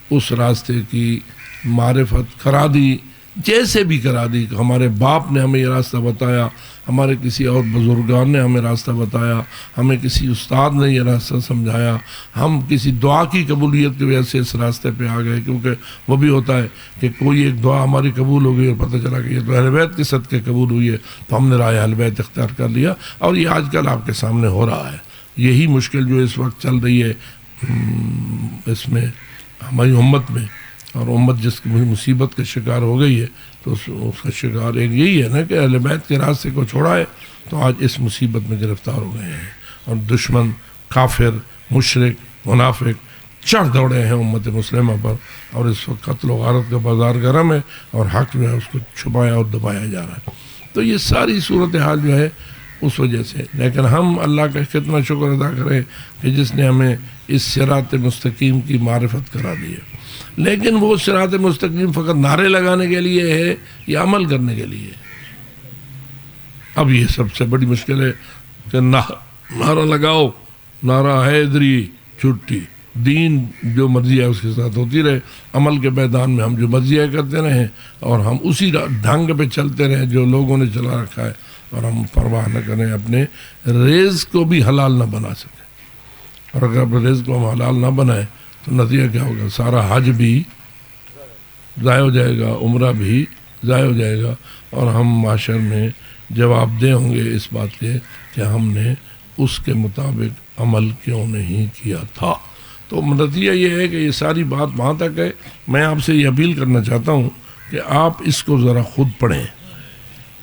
اس راستے کی معرفت کرا دی، جیسے بھی کرا دی۔ ہمارے باپ نے ہمیں یہ راستہ بتایا، ہمارے کسی اور بزرگان نے ہمیں راستہ بتایا، ہمیں کسی استاد نے یہ راستہ سمجھایا، ہم کسی دعا کی قبولیت کی وجہ سے اس راستے پہ آ گئے، کیونکہ وہ بھی ہوتا ہے کہ کوئی ایک دعا ہماری قبول ہو گئی اور پتہ چلا کہ یہ تو اہل بیت کے صدقے قبول ہوئی ہے، تو ہم نے رائے اہل بیت اختیار کر لیا، اور یہ آج کل آپ کے سامنے ہو رہا ہے۔ یہی مشکل جو اس وقت چل رہی ہے اس میں ہماری امت میں، اور امت جس کی مصیبت کا شکار ہو گئی ہے تو اس کا شکار ایک یہی ہے نا کہ اہل بیت کے راستے کو چھوڑا ہے، تو آج اس مصیبت میں گرفتار ہو گئے ہیں، اور دشمن، کافر، مشرک، منافق چڑھ دوڑے ہیں امت مسلمہ پر، اور اس وقت قتل و غارت کا بازار گرم ہے، اور حق جو ہے اس کو چھپایا اور دبایا جا رہا ہے۔ تو یہ ساری صورتحال جو ہے اس وجہ سے، لیکن ہم اللہ کا کتنا شکر ادا کریں کہ جس نے ہمیں اس صراط مستقیم کی معرفت کرا دی ہے۔ لیکن وہ صراط مستقیم فقط نعرے لگانے کے لیے ہے یا عمل کرنے کے لیے؟ اب یہ سب سے بڑی مشکل ہے کہ نعرہ لگاؤ، نعرہ حیدری چھٹی، دین جو مرضی ہے اس کے ساتھ ہوتی رہے، عمل کے میدان میں ہم جو مرضی ہے کرتے رہیں، اور ہم اسی ڈھنگ پہ چلتے رہیں جو لوگوں نے چلا رکھا ہے، اور ہم پرواہ نہ کریں، اپنے رزق کو بھی حلال نہ بنا سکیں۔ اور اگر اپنے رزق کو ہم حلال نہ بنائیں تو نتیجہ کیا ہوگا؟ سارا حج بھی ضائع ہو جائے گا، عمرہ بھی ضائع ہو جائے گا، اور ہم معاشر میں جواب دہ ہوں گے اس بات کے کہ ہم نے اس کے مطابق عمل کیوں نہیں کیا تھا۔ تو نتیجہ یہ ہے کہ یہ ساری بات وہاں تک ہے۔ میں آپ سے یہ اپیل کرنا چاہتا ہوں کہ آپ اس کو ذرا خود پڑھیں،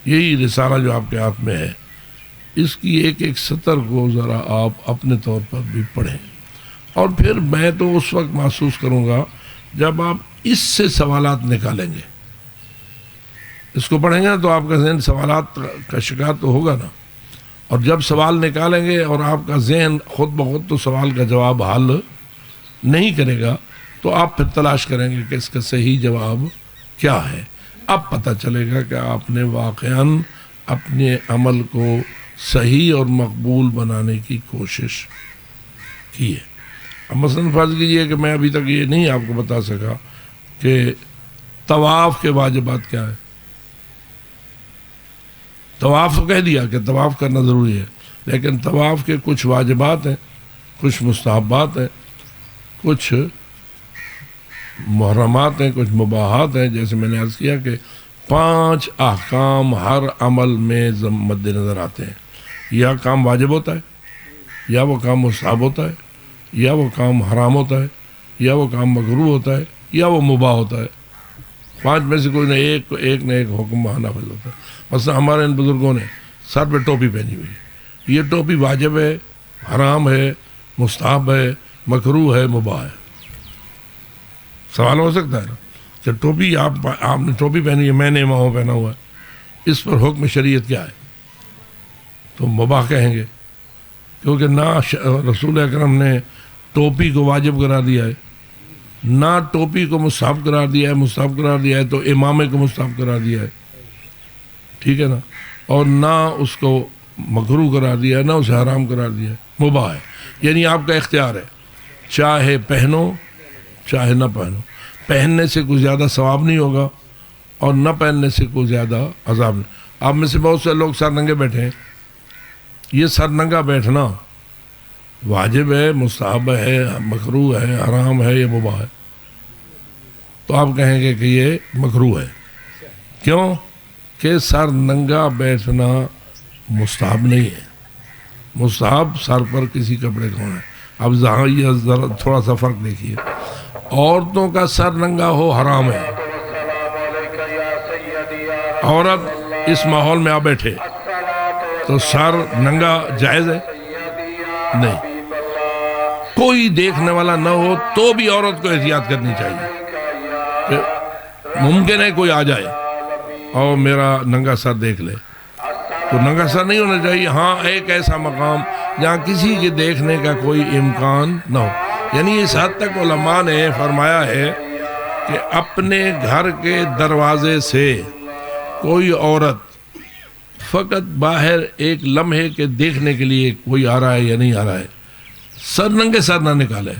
یہی رسالہ جو آپ کے ہاتھ میں ہے، اس کی ایک ایک سطر کو ذرا آپ اپنے طور پر بھی پڑھیں، اور پھر میں تو اس وقت محسوس کروں گا جب آپ اس سے سوالات نکالیں گے۔ اس کو پڑھیں گے تو آپ کا ذہن سوالات کا شکار تو ہوگا نا، اور جب سوال نکالیں گے اور آپ کا ذہن خود بخود تو سوال کا جواب حل نہیں کرے گا، تو آپ پھر تلاش کریں گے کہ اس کا صحیح جواب کیا ہے۔ اب پتہ چلے گا کہ آپ نے واقعاً اپنے عمل کو صحیح اور مقبول بنانے کی کوشش کی ہے۔ اب مثلاً فرض کیجیے کہ میں ابھی تک یہ نہیں آپ کو بتا سکا کہ طواف کے واجبات کیا ہے۔ طواف تو کہہ دیا کہ طواف کرنا ضروری ہے، لیکن طواف کے کچھ واجبات ہیں، کچھ مستحبات ہیں، کچھ محرمات ہیں، کچھ مباحات ہیں۔ جیسے میں نے عرض کیا کہ 5 احکام ہر عمل میں مد نظر آتے ہیں، یا کام واجب ہوتا ہے، یا وہ کام مستحب ہوتا ہے، یا وہ کام حرام ہوتا ہے، یا وہ کام مکروہ ہوتا ہے، یا وہ مباح ہوتا ہے۔ 5 میں سے کوئی نہ ایک نہ ایک حکم وہاں نافذ ہوتا ہے۔ مثلا ہمارے ان بزرگوں نے سر پہ ٹوپی پہنی ہوئی ہے، یہ ٹوپی واجب ہے، حرام ہے، مستحب ہے، مکروہ ہے، مباح ہے؟ سوال ہو سکتا ہے نا کہ ٹوپی آپ نے ٹوپی پہنی ہے، میں نے اماموں پہنا ہوا ہے، اس پر حکم شریعت کیا ہے؟ تو مباح کہیں گے، کیونکہ نہ رسول اکرم نے ٹوپی کو واجب قرار دیا ہے، نہ ٹوپی کو مستحب قرار دیا ہے، مستحب قرار دیا ہے تو امامے کو مستحب قرار دیا ہے، ٹھیک ہے نا، اور نہ اس کو مکروہ قرار دیا ہے، نہ اسے حرام قرار دیا ہے، مباح ہے، یعنی آپ کا اختیار ہے، چاہے پہنو چاہے نہ پہنو، پہننے سے کوئی زیادہ ثواب نہیں ہوگا اور نہ پہننے سے کوئی زیادہ عذاب نہیں۔ آپ میں سے بہت سے لوگ سر ننگے بیٹھے ہیں، یہ سر ننگا بیٹھنا واجب ہے، مستحب ہے، مکروہ ہے، حرام ہے یا مباح ہے؟ تو آپ کہیں گے کہ یہ مکروہ ہے، کیوں کہ سر ننگا بیٹھنا مستحب نہیں ہے، مستحب سر پر کسی کپڑے کا ہونا ہے۔ اب جہاں یہ ذرا تھوڑا سا فرق دیکھیے، عورتوں کا سر ننگا ہو حرام ہے، عورت اس ماحول میں آ بیٹھے تو سر ننگا جائز ہے؟ نہیں، کوئی دیکھنے والا نہ ہو تو بھی عورت کو احتیاط کرنی چاہیے کہ ممکن ہے کوئی آ جائے اور میرا ننگا سر دیکھ لے، تو ننگا سر نہیں ہونا چاہیے۔ ہاں ایک ایسا مقام جہاں کسی کے دیکھنے کا کوئی امکان نہ ہو، یعنی اس حد تک علماء نے فرمایا ہے کہ اپنے گھر کے دروازے سے کوئی عورت فقط باہر ایک لمحے کے دیکھنے کے لیے کوئی آ رہا ہے یا نہیں آ رہا ہے، سر ننگے سر نہ نکالے،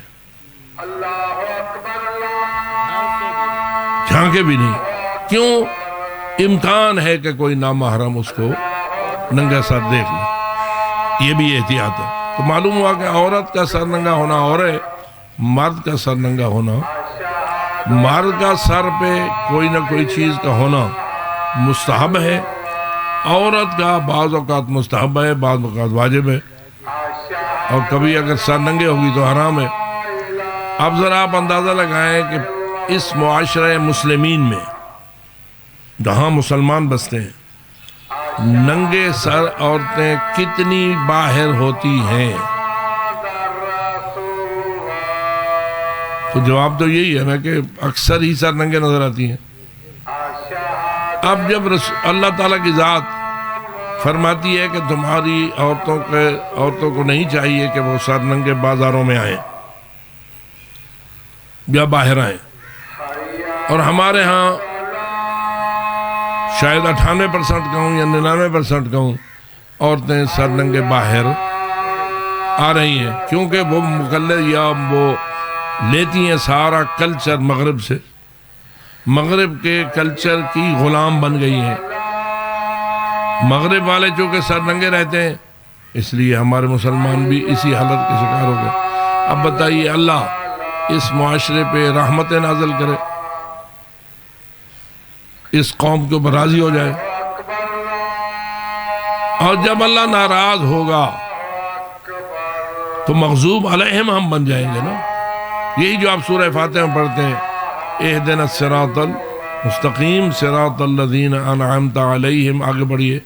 جھانکے بھی نہیں، کیوں؟ امکان ہے کہ کوئی نامحرم اس کو ننگا سر دیکھ لے، یہ بھی احتیاط ہے۔ تو معلوم ہوا کہ عورت کا سر ننگا ہونا اور ہے، مرد کا سر ننگا ہونا، مرد کا سر پہ کوئی نہ کوئی چیز کا ہونا مستحب ہے، عورت کا بعض اوقات مستحب ہے، بعض اوقات واجب ہے، اور کبھی اگر سر ننگے ہوگی تو حرام ہے۔ اب ذرا آپ اندازہ لگائیں کہ اس معاشرہ مسلمین میں جہاں مسلمان بستے ہیں، ننگے سر عورتیں کتنی باہر ہوتی ہیں؟ تو جواب تو یہی ہے نا کہ اکثر ہی سر ننگے نظر آتی ہیں۔ اب جب اللہ تعالیٰ کی ذات فرماتی ہے کہ تمہاری عورتوں کو نہیں چاہیے کہ وہ سر ننگے بازاروں میں آئیں یا باہر آئیں، اور ہمارے ہاں شاید 98% کہوں یا 99% کہوں عورتیں سر ننگے باہر آ رہی ہیں، کیونکہ وہ مقلد یا وہ لیتی ہیں سارا کلچر مغرب سے، مغرب کے کلچر کی غلام بن گئی ہیں۔ مغرب والے چونکہ سر ننگے رہتے ہیں، اس لیے ہمارے مسلمان بھی اسی حالت کے شکار ہو گئے۔ اب بتائیے اللہ اس معاشرے پہ رحمتیں نازل کرے، اس قوم کے اوپر راضی ہو جائے، اور جب اللہ ناراض ہوگا تو مغضوب علیہم ہم بن جائیں گے نا۔ یہی جو آپ سورہ فاتحہ میں پڑھتے ہیں، اہدنا الصراط المستقیم صراط الذین انعمت علیہم، آگے بڑھیے،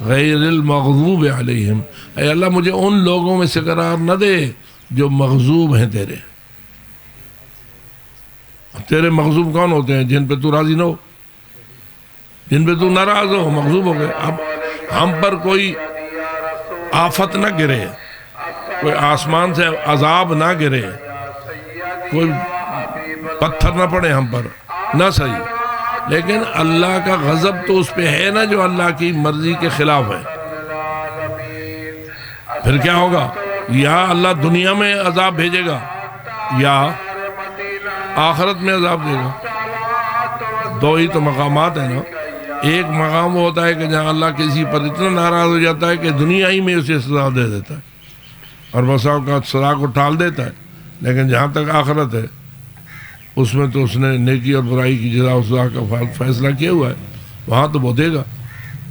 غیر المغضوب علیہم، اے اللہ مجھے ان لوگوں میں سے قرار نہ دے جو مغضوب ہیں تیرے مغضوب کون ہوتے ہیں؟ جن پہ تو راضی نہ ہو، جن پہ تو ناراض ہو، مغضوب ہو گئے۔ اب ہم پر کوئی آفت نہ گرے، کوئی آسمان سے عذاب نہ گرے، کوئی پتھر نہ پڑے ہم پر، نہ صحیح، لیکن اللہ کا غضب تو اس پہ ہے نا جو اللہ کی مرضی کے خلاف ہے۔ پھر کیا ہوگا؟ یا اللہ دنیا میں عذاب بھیجے گا یا آخرت میں عذاب دے گا۔ دو ہی تو مقامات ہیں نا۔ ایک مقام وہ ہوتا ہے کہ جہاں اللہ کسی پر اتنا ناراض ہو جاتا ہے کہ دنیا ہی میں اسے سزا دے دیتا ہے، اور بسا اوقات سزا کو ٹال دیتا ہے، لیکن جہاں تک آخرت ہے اس میں تو اس نے نیکی اور برائی کی جزا و سزا کا فیصلہ کیا ہوا ہے، وہاں تو وہ دے گا۔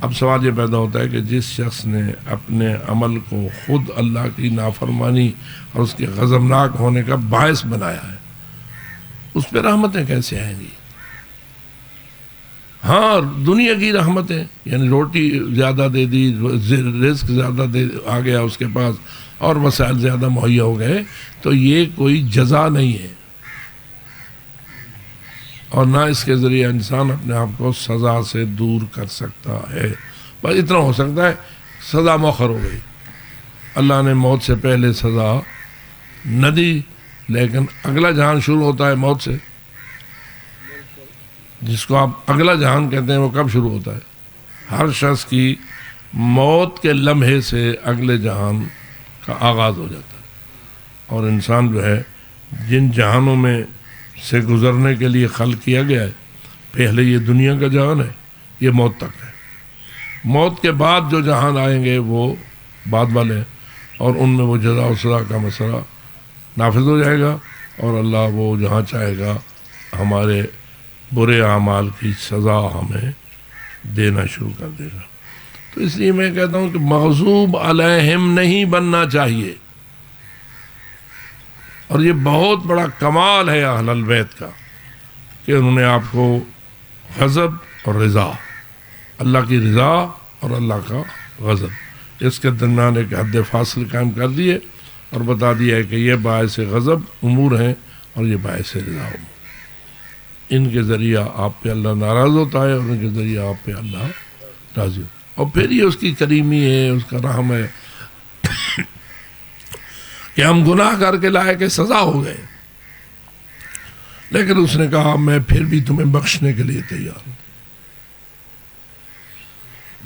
اب سوال یہ پیدا ہوتا ہے کہ جس شخص نے اپنے عمل کو خود اللہ کی نافرمانی اور اس کے غضبناک ہونے کا باعث بنایا ہے، اس پہ رحمتیں کیسے آئیں گی؟ ہاں دنیا کی رحمتیں، یعنی روٹی زیادہ دے دی، رزق زیادہ آ گیا اس کے پاس، اور وسائل زیادہ مہیا ہو گئے، تو یہ کوئی جزا نہیں ہے، اور نہ اس کے ذریعے انسان اپنے آپ کو سزا سے دور کر سکتا ہے۔ بس اتنا ہو سکتا ہے سزا مؤخر ہو گئی، اللہ نے موت سے پہلے سزا نہ دی، لیکن اگلا جہان شروع ہوتا ہے موت سے، جس کو آپ اگلا جہان کہتے ہیں، وہ کب شروع ہوتا ہے؟ ہر شخص کی موت کے لمحے سے اگلے جہان کا آغاز ہو جاتا ہے، اور انسان جو ہے جن جہانوں میں سے گزرنے کے لیے خلق کیا گیا ہے، پہلے یہ دنیا کا جہان ہے، یہ موت تک ہے، موت کے بعد جو جہان آئیں گے وہ بعد والے ہیں، اور ان میں وہ جزا و سزا کا مسئلہ نافذ ہو جائے گا، اور اللہ وہ جہاں چاہے گا ہمارے برے اعمال کی سزا ہمیں دینا شروع کر دے گا۔ تو اس لیے میں کہتا ہوں کہ مغضوب علیہم نہیں بننا چاہیے، اور یہ بہت بڑا کمال ہے اہل البیت کا کہ انہوں نے آپ کو غضب اور رضا، اللہ کی رضا اور اللہ کا غضب، اس کے درمیان ایک حد فاصل قائم کر دیے، اور بتا دیا ہے کہ یہ باعث غضب امور ہیں اور یہ باعث رضا امور، ان کے ذریعہ آپ پہ اللہ ناراض ہوتا ہے، اور ان کے ذریعہ آپ پہ اللہ راضی ہوتا ہے، اور پھر یہ اس کی کریمی ہے، اس کا رحم ہے کہ ہم گناہ کر کے لائے کہ سزا ہو گئے، لیکن اس نے کہا میں پھر بھی تمہیں بخشنے کے لیے تیار ہوں۔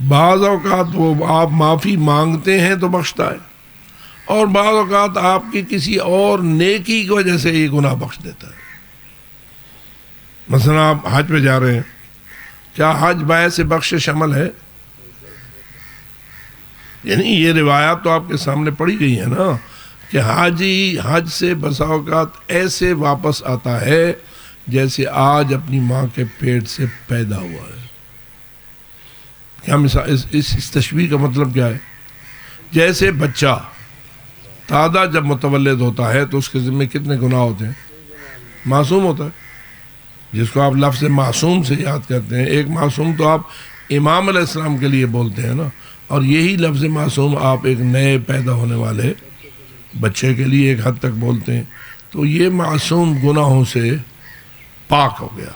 بعض اوقات وہ آپ معافی مانگتے ہیں تو بخشتا ہے، اور بعض اوقات آپ کی کسی اور نیکی کی وجہ سے یہ گناہ بخش دیتا ہے۔ مثلا آپ حج پہ جا رہے ہیں، کیا حج باعث بخشش عمل ہے؟ یعنی یہ روایات تو آپ کے سامنے پڑھی گئی ہیں نا کہ حاجی حج سے بسا اوقات ایسے واپس آتا ہے جیسے آج اپنی ماں کے پیٹ سے پیدا ہوا ہے۔ کیا مثال اس تشبیہ کا مطلب کیا ہے؟ جیسے بچہ تازہ جب متولد ہوتا ہے تو اس کے ذمہ کتنے گناہ ہوتے ہیں؟ معصوم ہوتا ہے، جس کو آپ لفظ معصوم سے یاد کرتے ہیں۔ ایک معصوم تو آپ امام علیہ السلام کے لیے بولتے ہیں نا، اور یہی لفظ معصوم آپ ایک نئے پیدا ہونے والے بچے کے لیے ایک حد تک بولتے ہیں۔ تو یہ معصوم گناہوں سے پاک ہو گیا۔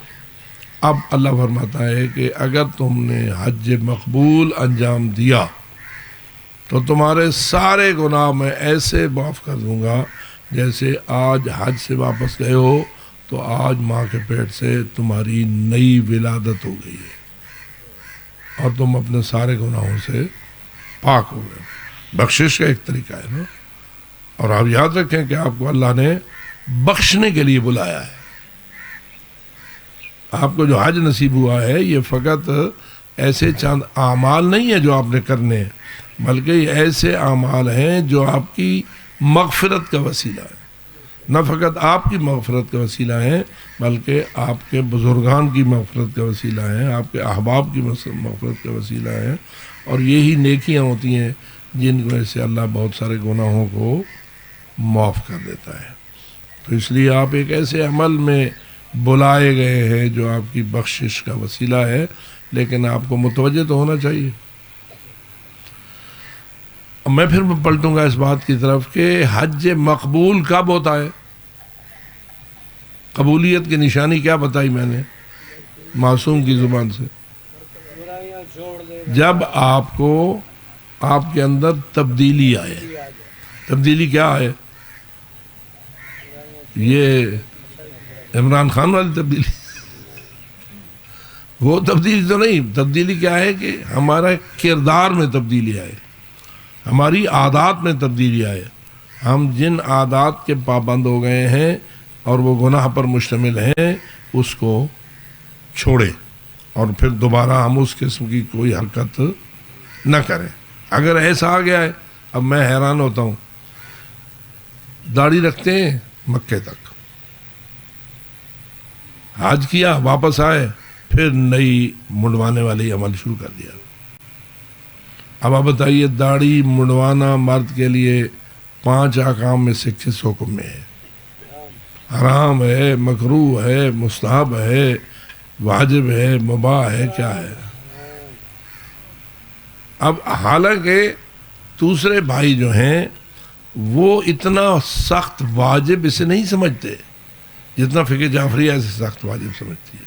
اب اللہ فرماتا ہے کہ اگر تم نے حج مقبول انجام دیا تو تمہارے سارے گناہ میں ایسے معاف کر دوں گا جیسے آج حج سے واپس گئے ہو تو آج ماں کے پیٹ سے تمہاری نئی ولادت ہو گئی ہے، اور تم اپنے سارے گناہوں سے پاک ہو گئے۔ بخشش کا ایک طریقہ ہے نا، اور آپ یاد رکھیں کہ آپ کو اللہ نے بخشنے کے لیے بلایا ہے۔ آپ کو جو حج نصیب ہوا ہے یہ فقط ایسے چند اعمال نہیں ہیں جو آپ نے کرنے ہیں، بلکہ یہ ایسے اعمال ہیں جو آپ کی مغفرت کا وسیلہ ہے۔ نہ فقط آپ کی مغفرت کا وسیلہ ہیں بلکہ آپ کے بزرگان کی مغفرت کا وسیلہ ہیں، آپ کے احباب کی مغفرت کا وسیلہ ہیں، اور یہی نیکیاں ہوتی ہیں جن کی وجہ سے اللہ بہت سارے گناہوں کو معاف کر دیتا ہے۔ تو اس لیے آپ ایک ایسے عمل میں بلائے گئے ہیں جو آپ کی بخشش کا وسیلہ ہے، لیکن آپ کو متوجہ تو ہونا چاہیے۔ میں پھر پلٹوں گا اس بات کی طرف کہ حج مقبول کب ہوتا ہے؟ قبولیت کی نشانی کیا بتائی میں نے معصوم کی زبان سے؟ جب آپ کو آپ کے اندر تبدیلی آئے۔ تبدیلی کیا ہے؟ یہ عمران خان والی تبدیلی وہ تبدیلی تو نہیں، تبدیلی کیا ہے کہ ہمارا کردار میں تبدیلی آئے، ہماری عادات میں تبدیلی آئے، ہم جن عادات کے پابند ہو گئے ہیں اور وہ گناہ پر مشتمل ہیں اس کو چھوڑیں، اور پھر دوبارہ ہم اس قسم کی کوئی حرکت نہ کریں۔ اگر ایسا آ گیا ہے، اب میں حیران ہوتا ہوں، داڑھی رکھتے ہیں مکے تک، حج کیا واپس آئے پھر نئی منڈوانے والی عمل شروع کر دیا۔ اب آپ بتائیے داڑھی منڈوانا مرد کے لیے 5 احکام میں سے کس حکم میں ہے؟ حرام ہے، مکروہ ہے، مستحب ہے، واجب ہے، مباح ہے، کیا ہے؟ اب حالانکہ دوسرے بھائی جو ہیں وہ اتنا سخت واجب اسے نہیں سمجھتے جتنا فقہ جعفریہ اسے سخت واجب سمجھتی ہے.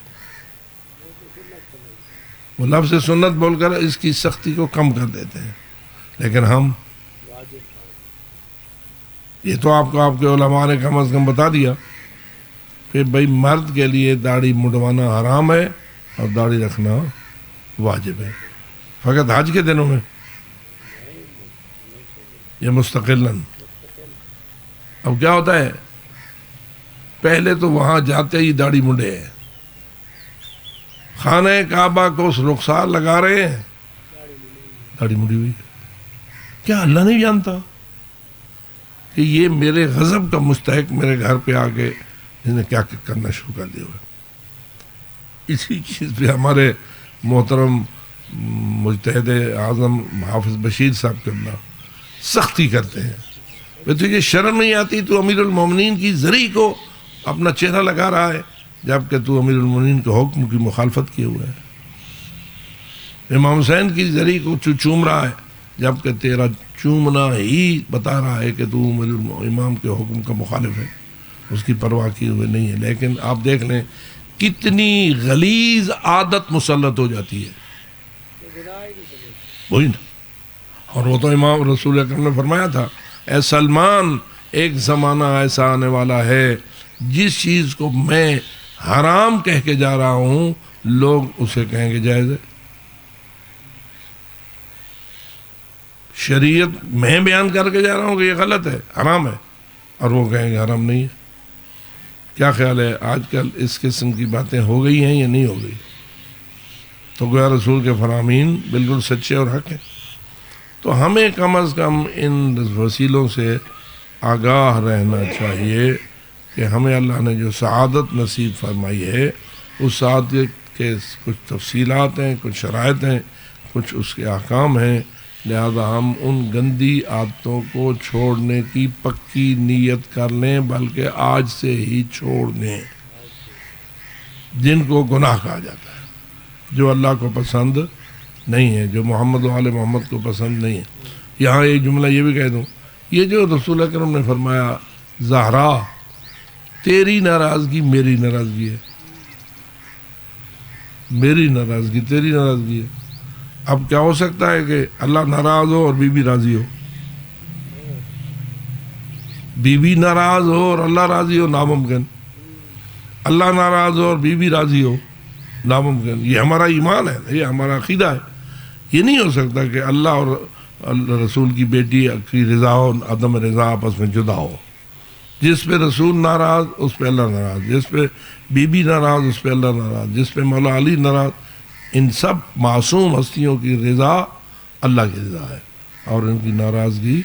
وہ لفظ سنت بول کر اس کی سختی کو کم کر دیتے ہیں، لیکن ہم یہ تو آپ کے علماء نے کم از کم بتا دیا کہ بھائی مرد کے لیے داڑھی مڈوانا حرام ہے اور داڑھی رکھنا واجب ہے، فقط حج کے دنوں میں یہ مستقلاً. اب کیا ہوتا ہے، پہلے تو وہاں جاتے ہی داڑھی منڈے ہیں، خانہ کعبہ کو رخسار لگا رہے ہیں، داڑھی منڈی ہوئی. کیا اللہ نہیں جانتا کہ یہ میرے غضب کا مستحق میرے گھر پہ آ کے اس نے کیا کرنا شروع کر دیا ہوا؟ اسی چیز پہ ہمارے محترم مجتہد اعظم حافظ بشیر صاحب کرنا سختی کرتے ہیں. میں تجھے شرم نہیں آتی، تو امیر المومنین کی زری کو اپنا چہرہ لگا رہا ہے جبکہ تو امیر المومنین کے حکم کی مخالفت کیے ہوئے ہے. امام حسین کی زری کو چوم رہا ہے جبکہ تیرا چومنا ہی بتا رہا ہے کہ تو امام کے حکم کا مخالف ہے، اس کی پرواہ کیے ہوئے نہیں ہے. لیکن آپ دیکھ لیں کتنی غلیظ عادت مسلط ہو جاتی ہے، وہی نا. اور وہ تو امام رسول اکرم نے فرمایا تھا، اے سلمان ایک زمانہ ایسا آنے والا ہے جس چیز کو میں حرام کہہ کے جا رہا ہوں لوگ اسے کہیں گے جائز ہے. شریعت میں بیان کر کے جا رہا ہوں کہ یہ غلط ہے، حرام ہے، اور وہ کہیں گے حرام نہیں ہے. کیا خیال ہے آج کل اس قسم کی باتیں ہو گئی ہیں یا نہیں ہو گئی؟ تو گویا رسول کے فرامین بالکل سچے اور حق ہیں. تو ہمیں کم از کم ان وسیلوں سے آگاہ رہنا چاہیے کہ ہمیں اللہ نے جو سعادت نصیب فرمائی ہے اس سعادت کے کچھ تفصیلات ہیں، کچھ شرائط ہیں، کچھ اس کے احکام ہیں. لہذا ہم ان گندی عادتوں کو چھوڑنے کی پکی نیت کر لیں، بلکہ آج سے ہی چھوڑ دیں، جن کو گناہ کہا جاتا ہے، جو اللہ کو پسند نہیں ہے، جو محمد و آل محمد کو پسند نہیں ہے. یہاں ایک جملہ یہ بھی کہہ دوں، یہ جو رسول اکرم نے فرمایا زہرا تیری ناراضگی میری ناراضگی ہے، میری ناراضگی تیری ناراضگی ہے. اب کیا ہو سکتا ہے کہ اللہ ناراض ہو اور بی بی راضی ہو؟ بی بی ناراض ہو اور اللہ راضی ہو؟ ناممکن. اللہ ناراض ہو اور بی بی راضی ہو؟ ناممکن. یہ ہمارا ایمان ہے، یہ ہمارا عقیدہ ہے. یہ نہیں ہو سکتا کہ اللہ اور اللہ رسول کی بیٹی کی رضا اور عدم رضا آپس میں جدا ہو. جس پہ رسول ناراض اس پہ اللہ ناراض، جس پہ بی بی ناراض اس پہ اللہ ناراض، جس پہ مولا علی ناراض. ان سب معصوم ہستیوں کی رضا اللہ کی رضا ہے اور ان کی ناراضگی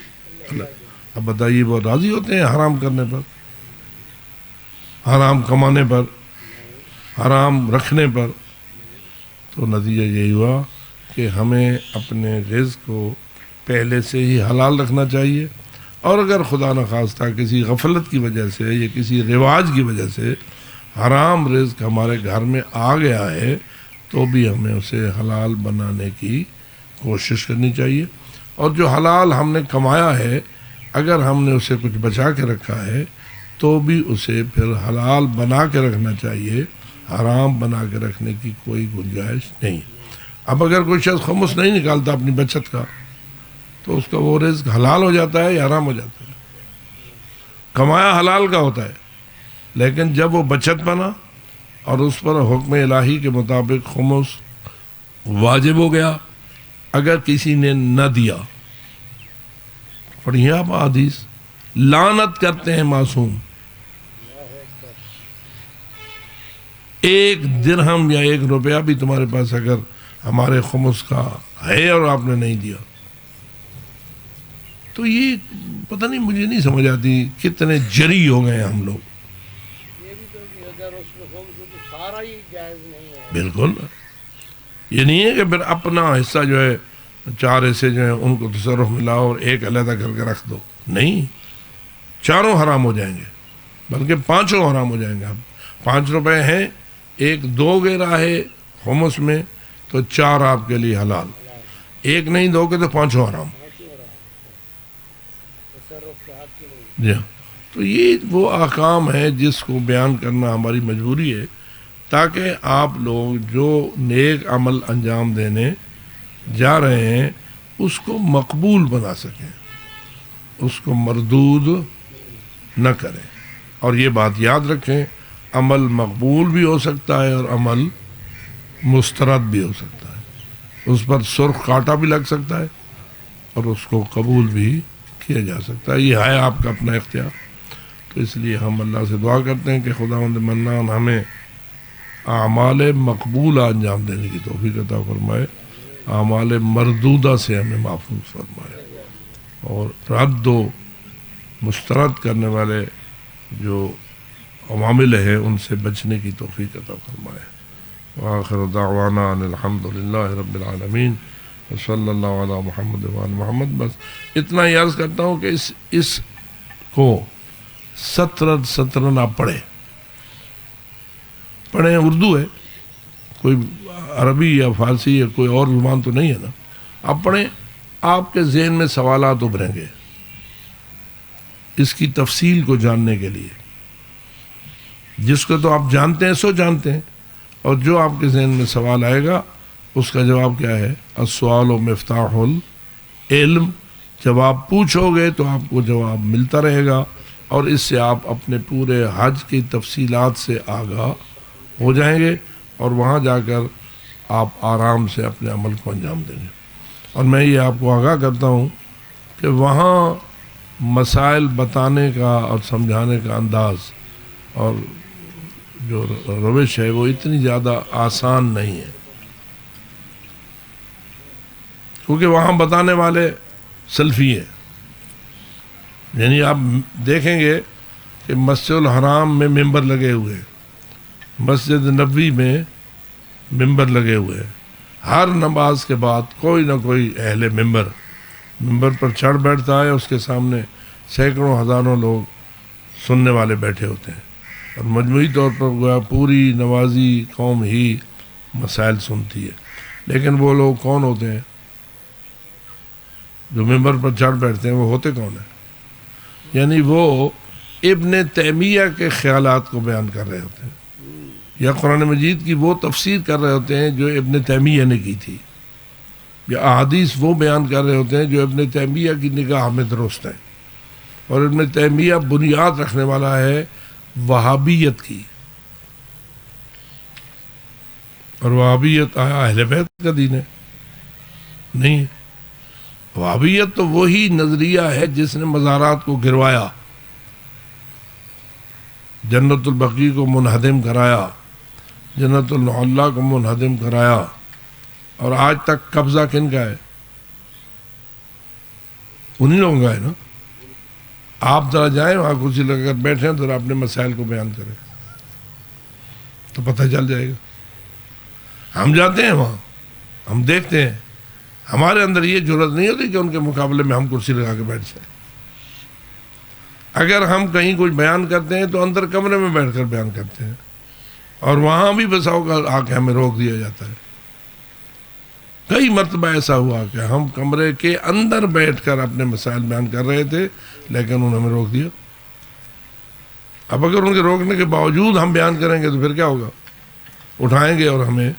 اللہ. اب بتائیے وہ راضی ہوتے ہیں حرام کرنے پر، حرام کمانے پر، حرام رکھنے پر؟ تو نتیجہ یہی ہوا کہ ہمیں اپنے رزق کو پہلے سے ہی حلال رکھنا چاہیے. اور اگر خدا نخواستہ کسی غفلت کی وجہ سے یا کسی رواج کی وجہ سے حرام رزق ہمارے گھر میں آ گیا ہے تو بھی ہمیں اسے حلال بنانے کی کوشش کرنی چاہیے. اور جو حلال ہم نے کمایا ہے اگر ہم نے اسے کچھ بچا کے رکھا ہے تو بھی اسے پھر حلال بنا کے رکھنا چاہیے، حرام بنا کے رکھنے کی کوئی گنجائش نہیں. اب اگر کوئی شخص خمس نہیں نکالتا اپنی بچت کا تو اس کا وہ رزق حلال ہو جاتا ہے یا حرام ہو جاتا ہے؟ کمایا حلال کا ہوتا ہے، لیکن جب وہ بچت بنا اور اس پر حکم الہی کے مطابق خمس واجب ہو گیا، اگر کسی نے نہ دیا، پڑھیے آپ حدیث، لعنت کرتے ہیں معصوم. ایک درہم یا ایک روپیہ بھی تمہارے پاس اگر ہمارے خمس کا ہے اور آپ نے نہیں دیا تو یہ پتہ نہیں، مجھے نہیں سمجھ آتی کتنے جری ہو گئے ہم لوگ. بالکل یہ نہیں ہے کہ پھر اپنا حصہ جو ہے 4 حصے جو ہیں ان کو تصرف میں لاؤ اور ایک علیحدہ کر کے رکھ دو. نہیں، 4 حرام ہو جائیں گے، بلکہ 5 حرام ہو جائیں گے. اب 5 روپے ہیں ایک دو گے راہ خمس میں تو 4 آپ کے لیے حلال، ایک نہیں دو گے تو 5 حرام. جی ہاں، تو یہ وہ احکام ہے جس کو بیان کرنا ہماری مجبوری ہے، تاکہ آپ لوگ جو نیک عمل انجام دینے جا رہے ہیں اس کو مقبول بنا سکیں، اس کو مردود نہ کریں. اور یہ بات یاد رکھیں، عمل مقبول بھی ہو سکتا ہے اور عمل مسترد بھی ہو سکتا ہے، اس پر سرخ کانٹا بھی لگ سکتا ہے اور اس کو قبول بھی کیا جا سکتا ہے. یہ ہے آپ کا اپنا اختیار. تو اس لیے ہم اللہ سے دعا کرتے ہیں کہ خداوند منان ہمیں اعمال مقبولہ انجام دینے کی توفیق عطا فرمائے، اعمال مردودہ سے ہمیں محفوظ فرمائے، اور رد و مسترد کرنے والے جو عوامل ہیں ان سے بچنے کی توفیق عطا فرمائے. وآخر دعوانا ان الحمد للہ رب العالمین وصلی اللہ علی محمد وعلی محمد. بس اتنا ہی عرض کرتا ہوں کہ اس کو سطرن آپ پڑھیں، اردو ہے، کوئی عربی یا فارسی یا کوئی اور زبان تو نہیں ہے نا. آپ پڑھیں، آپ کے ذہن میں سوالات ابھریں گے اس کی تفصیل کو جاننے کے لیے. جس کو تو آپ جانتے ہیں سو جانتے ہیں، اور جو آپ کے ذہن میں سوال آئے گا اس کا جواب کیا ہے؟ السؤال مفتاح العلم. جب آپ پوچھو گے تو آپ کو جواب ملتا رہے گا، اور اس سے آپ اپنے پورے حج کی تفصیلات سے آگاہ ہو جائیں گے، اور وہاں جا کر آپ آرام سے اپنے عمل کو انجام دیں گے. اور میں یہ آپ کو آگاہ کرتا ہوں کہ وہاں مسائل بتانے کا اور سمجھانے کا انداز اور جو روش ہے وہ اتنی زیادہ آسان نہیں ہے، کیونکہ وہاں بتانے والے سلفی ہیں. یعنی آپ دیکھیں گے کہ مسجد الحرام میں ممبر لگے ہوئے ہیں، مسجد نبوی میں ممبر لگے ہوئے ہیں. ہر نماز کے بعد کوئی نہ کوئی اہل ممبر پر چڑھ بیٹھتا ہے، اس کے سامنے سینکڑوں ہزاروں لوگ سننے والے بیٹھے ہوتے ہیں، اور مجموعی طور پر گویا پوری نمازی قوم ہی مسائل سنتی ہے. لیکن وہ لوگ کون ہوتے ہیں جو ممبر پر چڑھ بیٹھتے ہیں؟ وہ ہوتے کون ہیں؟ یعنی وہ ابن تیمیہ کے خیالات کو بیان کر رہے ہوتے ہیں، یا قرآن مجید کی وہ تفسیر کر رہے ہوتے ہیں جو ابن تیمیہ نے کی تھی، یا احادیث وہ بیان کر رہے ہوتے ہیں جو ابن تیمیہ کی نگاہ میں درست ہیں. اور ابن تیمیہ بنیاد رکھنے والا ہے وہابیت کی، اور وہابیت آیا اہل بیت کا دین ہے؟ نہیں. وہابیت تو وہی نظریہ ہے جس نے مزارات کو گروایا، جنت البقیع کو منہدم کرایا، جنت المعلیٰ کو منہدم کرایا، اور آج تک قبضہ کن کا ہے؟ انہی لوگوں کا ہے نا. آپ ذرا جائیں وہاں کرسی لگا کر بیٹھیں، ذرا اپنے مسائل کو بیان کریں تو پتہ چل جائے گا. ہم جاتے ہیں وہاں، ہم دیکھتے ہیں، ہمارے اندر یہ جرات نہیں ہوتی کہ ان کے مقابلے میں ہم کرسی لگا کے بیٹھ جائیں. اگر ہم کہیں کچھ بیان کرتے ہیں تو اندر کمرے میں بیٹھ کر بیان کرتے ہیں، اور وہاں بھی بساؤ کا آ کے ہمیں روک دیا جاتا ہے. کئی مرتبہ ایسا ہوا کہ ہم کمرے کے اندر بیٹھ کر اپنے مسائل بیان کر رہے تھے، لیکن انہوں نے ہمیں روک دیا. اب اگر ان کے روکنے کے باوجود ہم بیان کریں گے تو پھر کیا ہوگا؟ اٹھائیں گے اور ہمیں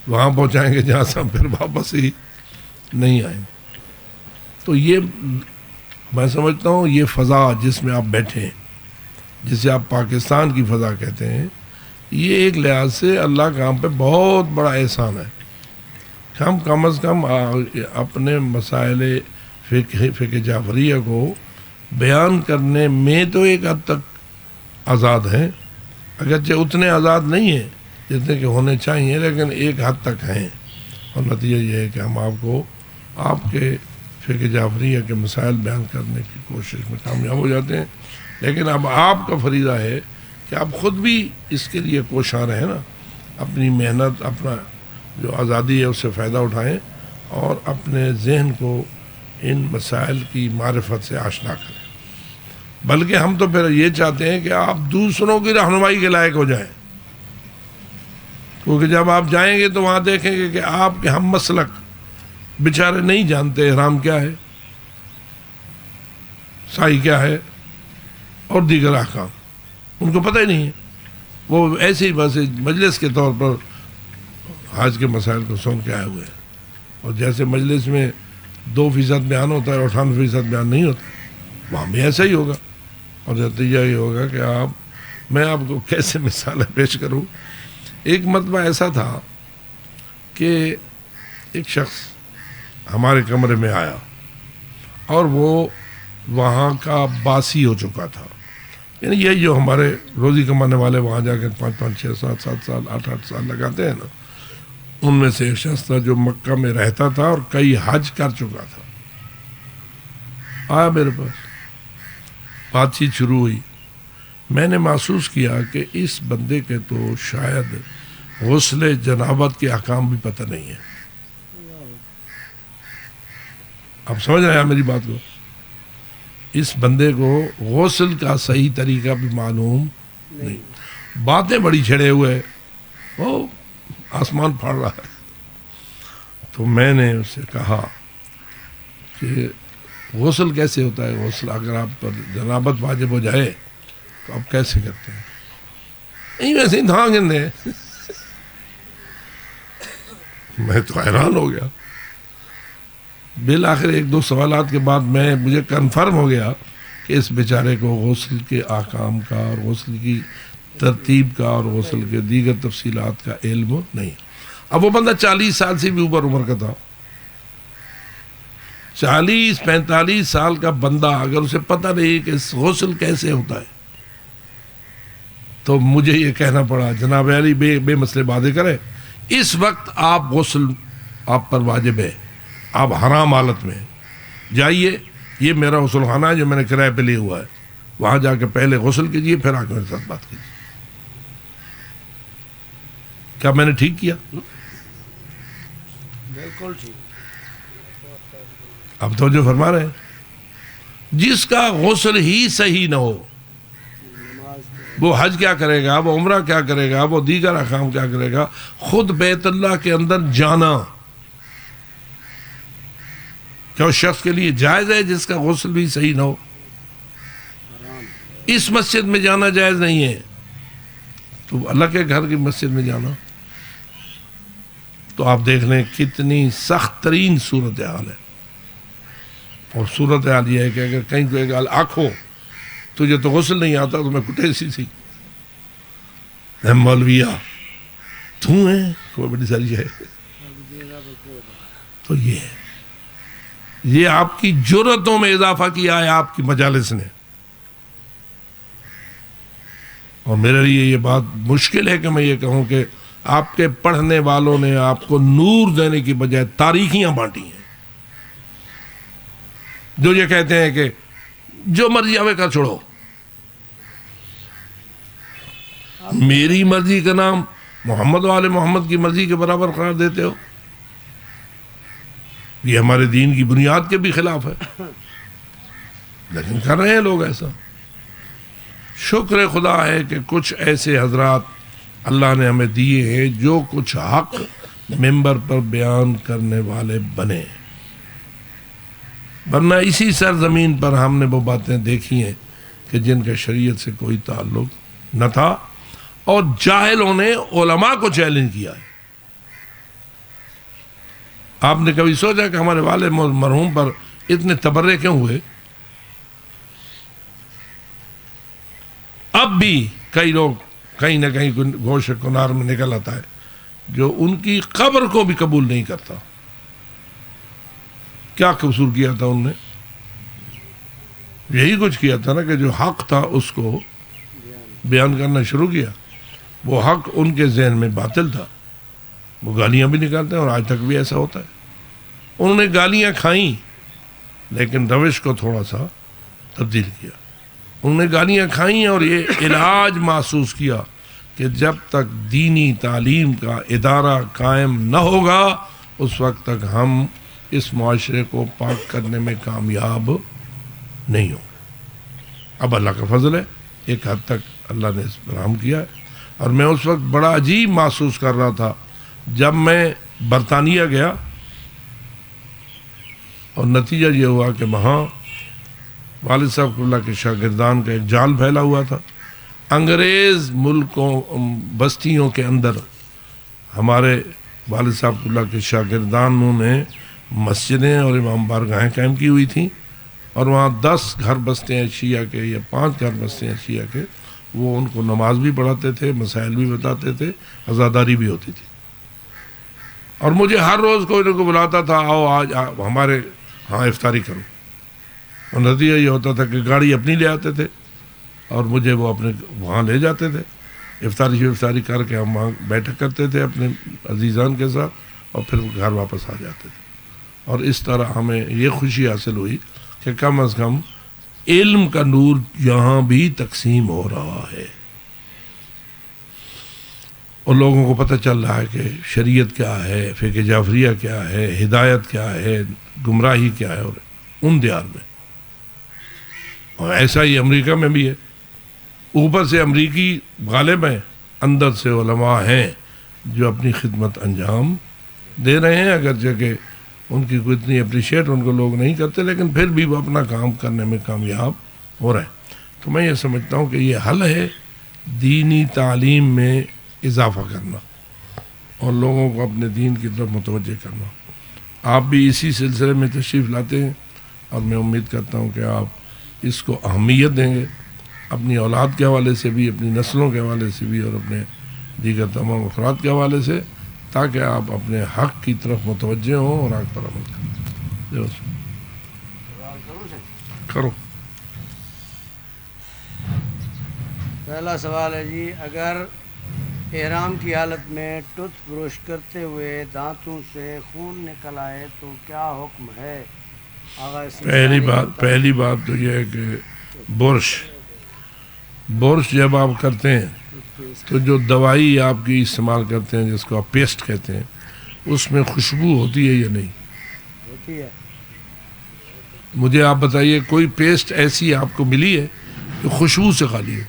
وہاں پہنچائیں گے جہاں سے ہم پھر واپس ہی نہیں آئیں گے. تو یہ میں سمجھتا ہوں یہ فضا جس میں آپ بیٹھے ہیں، جسے آپ پاکستان کی فضا کہتے ہیں، یہ ایک لحاظ سے اللہ کا ہم پہ بہت بڑا احسان ہے کہ ہم کم از کم اپنے مسائل فقہ جعفریہ کو بیان کرنے میں تو ایک حد تک آزاد ہیں، اگرچہ اتنے آزاد نہیں ہیں جتنے کہ ہونے چاہیے، لیکن ایک حد تک ہیں. اور نتیجہ یہ ہے کہ ہم آپ کو آپ کے فقہ جعفریہ کے مسائل بیان کرنے کی کوشش میں کامیاب ہو جاتے ہیں. لیکن اب آپ کا فریضہ ہے کہ آپ خود بھی اس کے لیے کوشاں رہیں نا، اپنی محنت، اپنا جو آزادی ہے اس سے فائدہ اٹھائیں، اور اپنے ذہن کو ان مسائل کی معرفت سے آشنا کریں. بلکہ ہم تو پھر یہ چاہتے ہیں کہ آپ دوسروں کی رہنمائی کے لائق ہو جائیں. کیونکہ جب آپ جائیں گے تو وہاں دیکھیں گے کہ آپ کے ہم مسلک بیچارے نہیں جانتے احرام کیا ہے، سائی کیا ہے اور دیگر احکام، ان کو پتہ ہی نہیں ہے. وہ ایسے ہی بس مجلس کے طور پر حج کے مسائل کو سن کے آئے ہوئے ہیں. اور جیسے مجلس میں 2% بیان ہوتا ہے اور 98% بیان نہیں ہوتا، وہاں بھی ایسا ہی ہوگا. اور نتیجہ یہ ہوگا کہ میں آپ کو کیسے مثالیں پیش کروں. ایک مرتبہ ایسا تھا کہ ایک شخص ہمارے کمرے میں آیا اور وہ وہاں کا باسی ہو چکا تھا. یعنی یہ جو ہمارے روزی کمانے والے وہاں جا کے 5 6 7 سال 8 سال لگاتے ہیں نا، ان میں سے ایک شخص تھا جو مکہ میں رہتا تھا اور کئی حج کر چکا تھا. آیا میرے پاس، بات چیت شروع ہوئی. میں نے محسوس کیا کہ اس بندے کے تو شاید غسل جنابت کے احکام بھی پتہ نہیں ہے. آپ سمجھ رہے ہیں میری بات کو؟ اس بندے کو غسل کا صحیح طریقہ بھی معلوم نہیں. باتیں بڑی چھڑے ہوئے، وہ آسمان پھاڑ رہا ہے. تو میں نے اس سے کہا کہ غسل کیسے ہوتا ہے؟ غسل اگر آپ پر جنابت واجب ہو جائے تو آپ کیسے کرتے ہیں؟ نہیں ویسے ہی دھاں گندے. میں تو حیران ہو گیا. بالآخر 1 2 سوالات کے بعد مجھے کنفرم ہو گیا کہ اس بیچارے کو غسل کے احکام کا اور غسل کی ترتیب کا اور غسل کے دیگر تفصیلات کا علم نہیں. اب وہ بندہ 40 سال سے بھی اوپر عمر کا تھا. 40 45 سال کا بندہ اگر اسے پتہ نہیں کہ غسل کیسے ہوتا ہے، تو مجھے یہ کہنا پڑا جناب علی بے مسئلے باتیں کرے. اس وقت آپ غسل آپ پر واجب ہے، آپ حرام حالت میں جائیے. یہ میرا غسل خانہ ہے جو میں نے کرائے پہ لیا ہوا ہے، وہاں جا کے پہلے غسل کیجیے پھر آ کے میرے ساتھ بات کیجیے. کیا میں نے ٹھیک کیا؟ بالکل ٹھیک. اب توجہ فرما رہے ہیں. جس کا غسل ہی صحیح نہ ہو، وہ حج کیا کرے گا، وہ عمرہ کیا کرے گا، وہ دیگر احکام کیا کرے گا. خود بیت اللہ کے اندر جانا کیا اس شخص کے لیے جائز ہے جس کا غسل بھی صحیح نہ ہو؟ اس مسجد میں جانا جائز نہیں ہے، تو اللہ کے گھر کی مسجد میں جانا. تو آپ دیکھ لیں کتنی سخت ترین صورتحال ہے. اور صورتحال یہ ہے کہ اگر کہیں کوئی گال آنکھوں تجھے تو غسل نہیں آتا تو میں کٹے سی تھی مولویا تو ہے کوئی بڑی ساری ہے. تو یہ آپ کی جرأتوں میں اضافہ کیا ہے آپ کی مجالس نے. اور میرے لیے یہ بات مشکل ہے کہ میں یہ کہوں کہ آپ کے پڑھنے والوں نے آپ کو نور دینے کی بجائے تاریخیاں بانٹی ہیں، جو یہ کہتے ہیں کہ جو مرضی آوے کر چھوڑو. میری مرضی کا نام محمد والے محمد کی مرضی کے برابر قرار دیتے ہو. یہ ہمارے دین کی بنیاد کے بھی خلاف ہے، لیکن کر رہے ہیں لوگ ایسا. شکر خدا ہے کہ کچھ ایسے حضرات اللہ نے ہمیں دیے ہیں جو کچھ حق ممبر پر بیان کرنے والے بنے. ورنہ اسی سرزمین پر ہم نے وہ باتیں دیکھی ہیں کہ جن کا شریعت سے کوئی تعلق نہ تھا، اور جاہلوں نے علماء کو چیلنج کیا ہے. آپ نے کبھی سوچا کہ ہمارے والد مرحوم پر اتنے تبرے کیوں ہوئے؟ اب بھی کئی لوگ کہیں نہ کہیں گوشت کنار میں نکل آتا ہے جو ان کی قبر کو بھی قبول نہیں کرتا. کیا قصور کیا تھا ان نے؟ یہی کچھ کیا تھا نا کہ جو حق تھا اس کو بیان کرنا شروع کیا. وہ حق ان کے ذہن میں باطل تھا، وہ گالیاں بھی نکالتے ہیں اور آج تک بھی ایسا ہوتا ہے. انہوں نے گالیاں کھائیں لیکن روش کو تھوڑا سا تبدیل کیا. انہوں نے گالیاں کھائیں اور یہ علاج محسوس کیا کہ جب تک دینی تعلیم کا ادارہ قائم نہ ہوگا اس وقت تک ہم اس معاشرے کو پاک کرنے میں کامیاب نہیں ہوں. اب اللہ کا فضل ہے، ایک حد تک اللہ نے اس پر رحم کیا ہے. اور میں اس وقت بڑا عجیب محسوس کر رہا تھا جب میں برطانیہ گیا، اور نتیجہ یہ ہوا کہ وہاں والد صاحب اللہ کے شاگردان کا ایک جال پھیلا ہوا تھا۔ انگریز ملکوں بستیوں کے اندر ہمارے والد صاحب اللہ کے شاگردانوں نے مسجدیں اور امام بارگاہیں قائم کی ہوئی تھیں، اور وہاں 10 گھر بستے ہیں شیعہ کے یا 5 گھر بستے ہیں شیعہ کے، وہ ان کو نماز بھی پڑھاتے تھے، مسائل بھی بتاتے تھے، عزاداری بھی ہوتی تھی، اور مجھے ہر روز کوئی نہ کوئی بلاتا تھا، آؤ آج ہمارے ہاں افطاری کرو، اور نتیجہ یہ ہوتا تھا کہ گاڑی اپنی لے آتے تھے اور مجھے وہ اپنے وہاں لے جاتے تھے، افطاری کر کے ہم وہاں بیٹھک کرتے تھے اپنے عزیزان کے ساتھ، اور پھر گھر واپس آ جاتے تھے۔ اور اس طرح ہمیں یہ خوشی حاصل ہوئی کہ کم از کم علم کا نور یہاں بھی تقسیم ہو رہا ہے، اور لوگوں کو پتہ چل رہا ہے کہ شریعت کیا ہے، فقہ جعفریہ کیا ہے، ہدایت کیا ہے، گمراہی کیا ہے، اور ان دیار میں۔ اور ایسا ہی امریکہ میں بھی ہے، اوپر سے امریکی غالب ہیں، اندر سے علماء ہیں جو اپنی خدمت انجام دے رہے ہیں، اگرچہ کہ ان کی کوئی اتنی اپریشیٹ ان کو لوگ نہیں کرتے، لیکن پھر بھی وہ اپنا کام کرنے میں کامیاب ہو رہے ہیں۔ تو میں یہ سمجھتا ہوں کہ یہ حل ہے دینی تعلیم میں اضافہ کرنا اور لوگوں کو اپنے دین کی طرف متوجہ کرنا۔ آپ بھی اسی سلسلے میں تشریف لاتے ہیں، اور میں امید کرتا ہوں کہ آپ اس کو اہمیت دیں گے، اپنی اولاد کے حوالے سے بھی، اپنی نسلوں کے حوالے سے بھی، اور اپنے دیگر تمام افراد کے حوالے سے، تاکہ آپ اپنے حق کی طرف متوجہ ہوں اور حق پر عمل کریں۔ کرو۔ پہلا سوال ہے جی، اگر احرام کی حالت میں ٹوتھ برش کرتے ہوئے دانتوں سے خون نکل آئے تو کیا حکم ہے؟ پہلی بات تو یہ ہے کہ برش جب آپ کرتے ہیں تو جو دوائی آپ کی استعمال کرتے ہیں جس کو آپ پیسٹ کہتے ہیں، اس میں خوشبو ہوتی ہے یا نہیں؟ ہوتی ہے۔ مجھے آپ بتائیے کوئی پیسٹ ایسی آپ کو ملی ہے جو خوشبو سے خالی ہو؟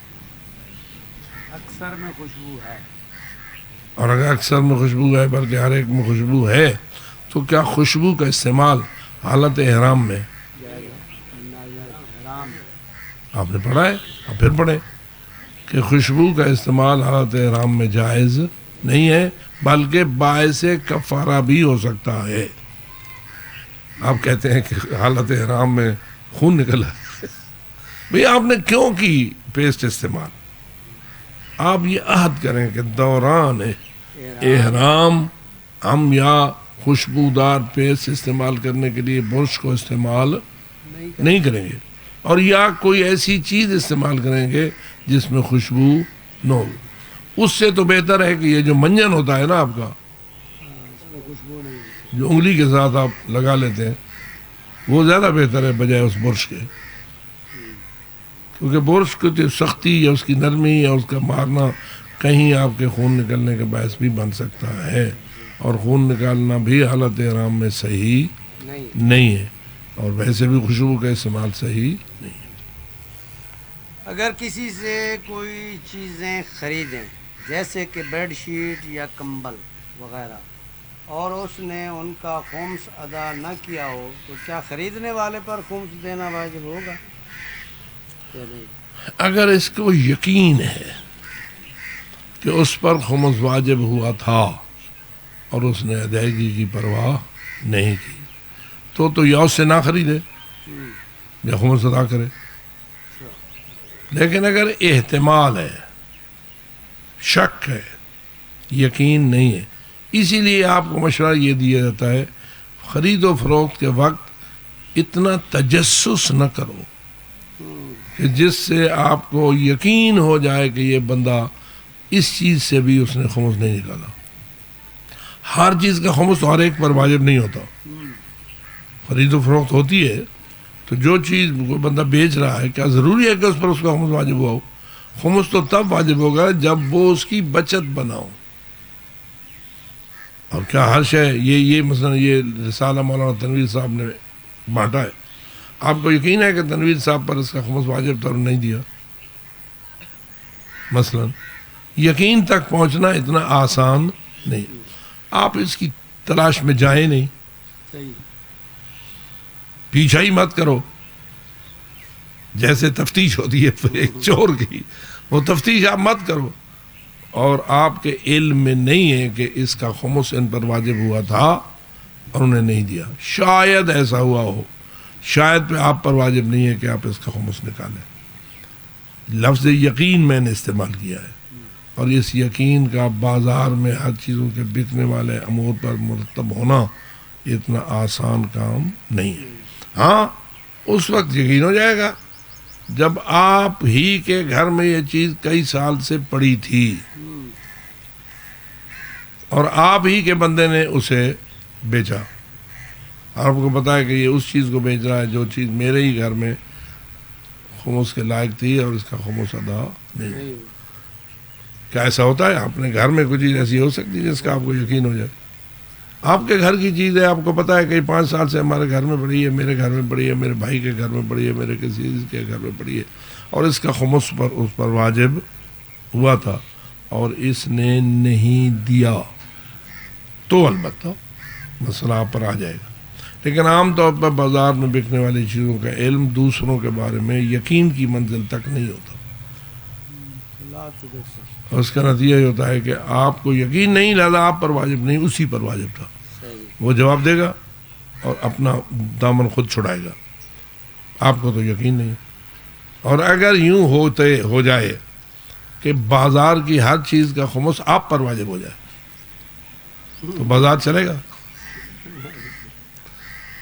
اکثر میں خوشبو ہے، اور اگر اکثر میں خوشبو ہے بلکہ ہر ایک میں خوشبو ہے، تو کیا خوشبو کا استعمال حالت احرام میں؟ آپ نے پڑھا ہے، آپ پھر پڑھیں کہ خوشبو کا استعمال حالت احرام میں جائز نہیں ہے، بلکہ باعث کفارہ بھی ہو سکتا ہے۔ آپ کہتے ہیں کہ حالت احرام میں خون نکلا، بھئی آپ نے کیوں کی پیسٹ استعمال؟ آپ یہ عہد کریں کہ دوران احرام ہم یا خوشبودار پیسٹ استعمال کرنے کے لیے برش کو استعمال نہیں کریں گے، اور یا کوئی ایسی چیز استعمال کریں گے جس میں خوشبو نہ ہو۔ اس سے تو بہتر ہے کہ یہ جو منجن ہوتا ہے نا آپ کا، جو انگلی کے ساتھ آپ لگا لیتے ہیں، وہ زیادہ بہتر ہے بجائے اس برش کے، کیونکہ برش کی سختی یا اس کی نرمی یا اس کا مارنا کہیں آپ کے خون نکلنے کا باعث بھی بن سکتا ہے، اور خون نکالنا بھی حالت احرام میں صحیح نہیں ہے، اور ویسے بھی خوشبو کا استعمال صحیح نہیں ہے۔ اگر کسی سے کوئی چیزیں خریدیں جیسے کہ بیڈ شیٹ یا کمبل وغیرہ، اور اس نے ان کا خمس ادا نہ کیا ہو، تو کیا خریدنے والے پر خمس دینا واجب ہوگا یا نہیں؟ اگر اس کو یقین ہے کہ اس پر خمس واجب ہوا تھا اور اس نے ادائیگی کی پرواہ نہیں کی، تو یا اس سے نہ خریدے یا خمس ادا کرے۔ لیکن اگر احتمال ہے، شک ہے، یقین نہیں ہے، اسی لیے آپ کو مشورہ یہ دیا جاتا ہے خرید و فروخت کے وقت اتنا تجسس نہ کرو کہ جس سے آپ کو یقین ہو جائے کہ یہ بندہ اس چیز سے بھی اس نے خمس نہیں نکالا۔ ہر چیز کا خمس ہر ایک پر واجب نہیں ہوتا، خرید و فروخت ہوتی ہے تو جو چیز کوئی بندہ بیچ رہا ہے، کیا ضروری ہے کہ اس پر اس کا خمس واجب ہوا ہو؟ خمس تو تب واجب ہوگا جب وہ اس کی بچت بناؤ۔ اور کیا ہر شے یہ مثلا یہ رسالہ مولانا تنویر صاحب نے بانٹا ہے، آپ کو یقین ہے کہ تنویر صاحب پر اس کا خمس واجب تھا اور نہیں دیا مثلا؟ یقین تک پہنچنا اتنا آسان نہیں. آپ اس کی تلاش میں جائیں نہیں, صحیح. پیچھا ہی مت کرو. جیسے تفتیش ہوتی ہے ایک چور کی, وہ تفتیش آپ مت کرو. اور آپ کے علم میں نہیں ہے کہ اس کا خمس ان پر واجب ہوا تھا اور انہیں نہیں دیا. شاید ایسا ہوا ہو, شاید پہ آپ پر واجب نہیں ہے کہ آپ اس کا خمس نکالیں. لفظ یقین میں نے استعمال کیا ہے, اور اس یقین کا بازار میں ہر چیزوں کے بکنے والے امور پر مرتب ہونا اتنا آسان کام نہیں ہے. ہاں اس وقت یقین ہو جائے گا جب آپ ہی کے گھر میں یہ چیز کئی سال سے پڑی تھی اور آپ ہی کے بندے نے اسے بیچا. آپ کو پتا ہے کہ یہ اس چیز کو بیچ رہا ہے جو چیز میرے ہی گھر میں خمس کے لائق تھی اور اس کا خمس ادا نہیں. کیا ایسا ہوتا ہے اپنے گھر میں کوئی چیز ایسی ہو سکتی ہے جس کا آپ کو یقین ہو جائے؟ آپ کے گھر کی چیز ہے, آپ کو پتا ہے کہ 5 سال سے ہمارے گھر میں پڑی ہے, میرے گھر میں پڑی ہے, میرے بھائی کے گھر میں پڑی ہے, میرے کسی کے گھر میں پڑی ہے, اور اس کا خمس اس پر واجب ہوا تھا اور اس نے نہیں دیا, تو البتہ مسئلہ آپ پر آ جائے گا. لیکن عام طور پر بازار میں بکنے والی چیزوں کا علم دوسروں کے بارے میں یقین کی منزل تک نہیں ہوتا. اور اس کا نتیجہ یہ ہوتا ہے کہ آپ کو یقین نہیں, لہذا آپ پر واجب نہیں, اسی پر واجب تھا. وہ جواب دے گا اور اپنا دامن خود چھڑائے گا. آپ کو تو یقین نہیں. اور اگر یوں ہو جائے کہ بازار کی ہر چیز کا خمس آپ پر واجب ہو جائے تو بازار چلے گا؟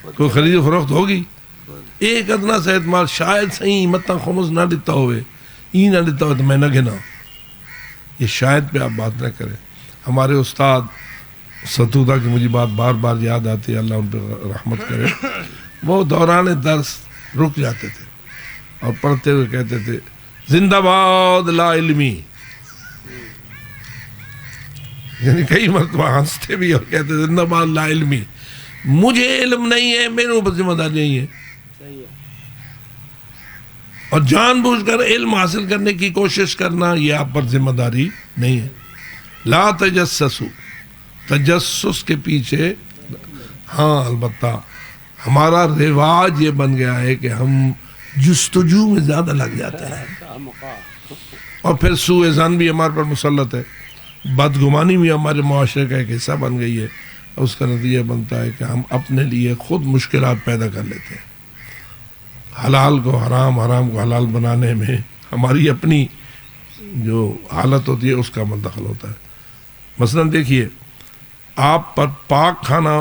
کوئی خرید و فروخت ہوگی؟ ایک ادنا صحت مال شاید صحیح متنا خمس نہ دیتا ہوئے, ای نہ دیتا ہوئے تو میں نہ گنا. یہ شاید پہ آپ بات نہ کریں. ہمارے استاد ستودہ کی مجھے بات بار بار یاد آتی ہے, اللہ ان پہ رحمت کرے. وہ دوران درس رک جاتے تھے اور پڑھتے ہوئے کہتے تھے زندہ باد لا علمی. یعنی کئی مرتبہ ہنستے بھی اور کہتے زندہ باد لا علمی, مجھے علم نہیں ہے, میرے اوپر ذمہ داری نہیں ہے. اور جان بوجھ کر علم حاصل کرنے کی کوشش کرنا یہ آپ پر ذمہ داری نہیں ہے. لا تجسسو, تجسس کے پیچھے, ہاں البتہ ہمارا رواج یہ بن گیا ہے کہ ہم جستجو میں زیادہ لگ جاتے ہیں, اور پھر سوء ظن بھی ہمارے پر مسلط ہے, بدگمانی بھی ہمارے معاشرے کا ایک حصہ بن گئی ہے. اس کا نتیجہ بنتا ہے کہ ہم اپنے لیے خود مشکلات پیدا کر لیتے ہیں. حلال کو حرام, حرام کو حلال بنانے میں ہماری اپنی جو حالت ہوتی ہے اس کا عمل دخل ہوتا ہے. مثلا دیکھیے, آپ پر پاک کھانا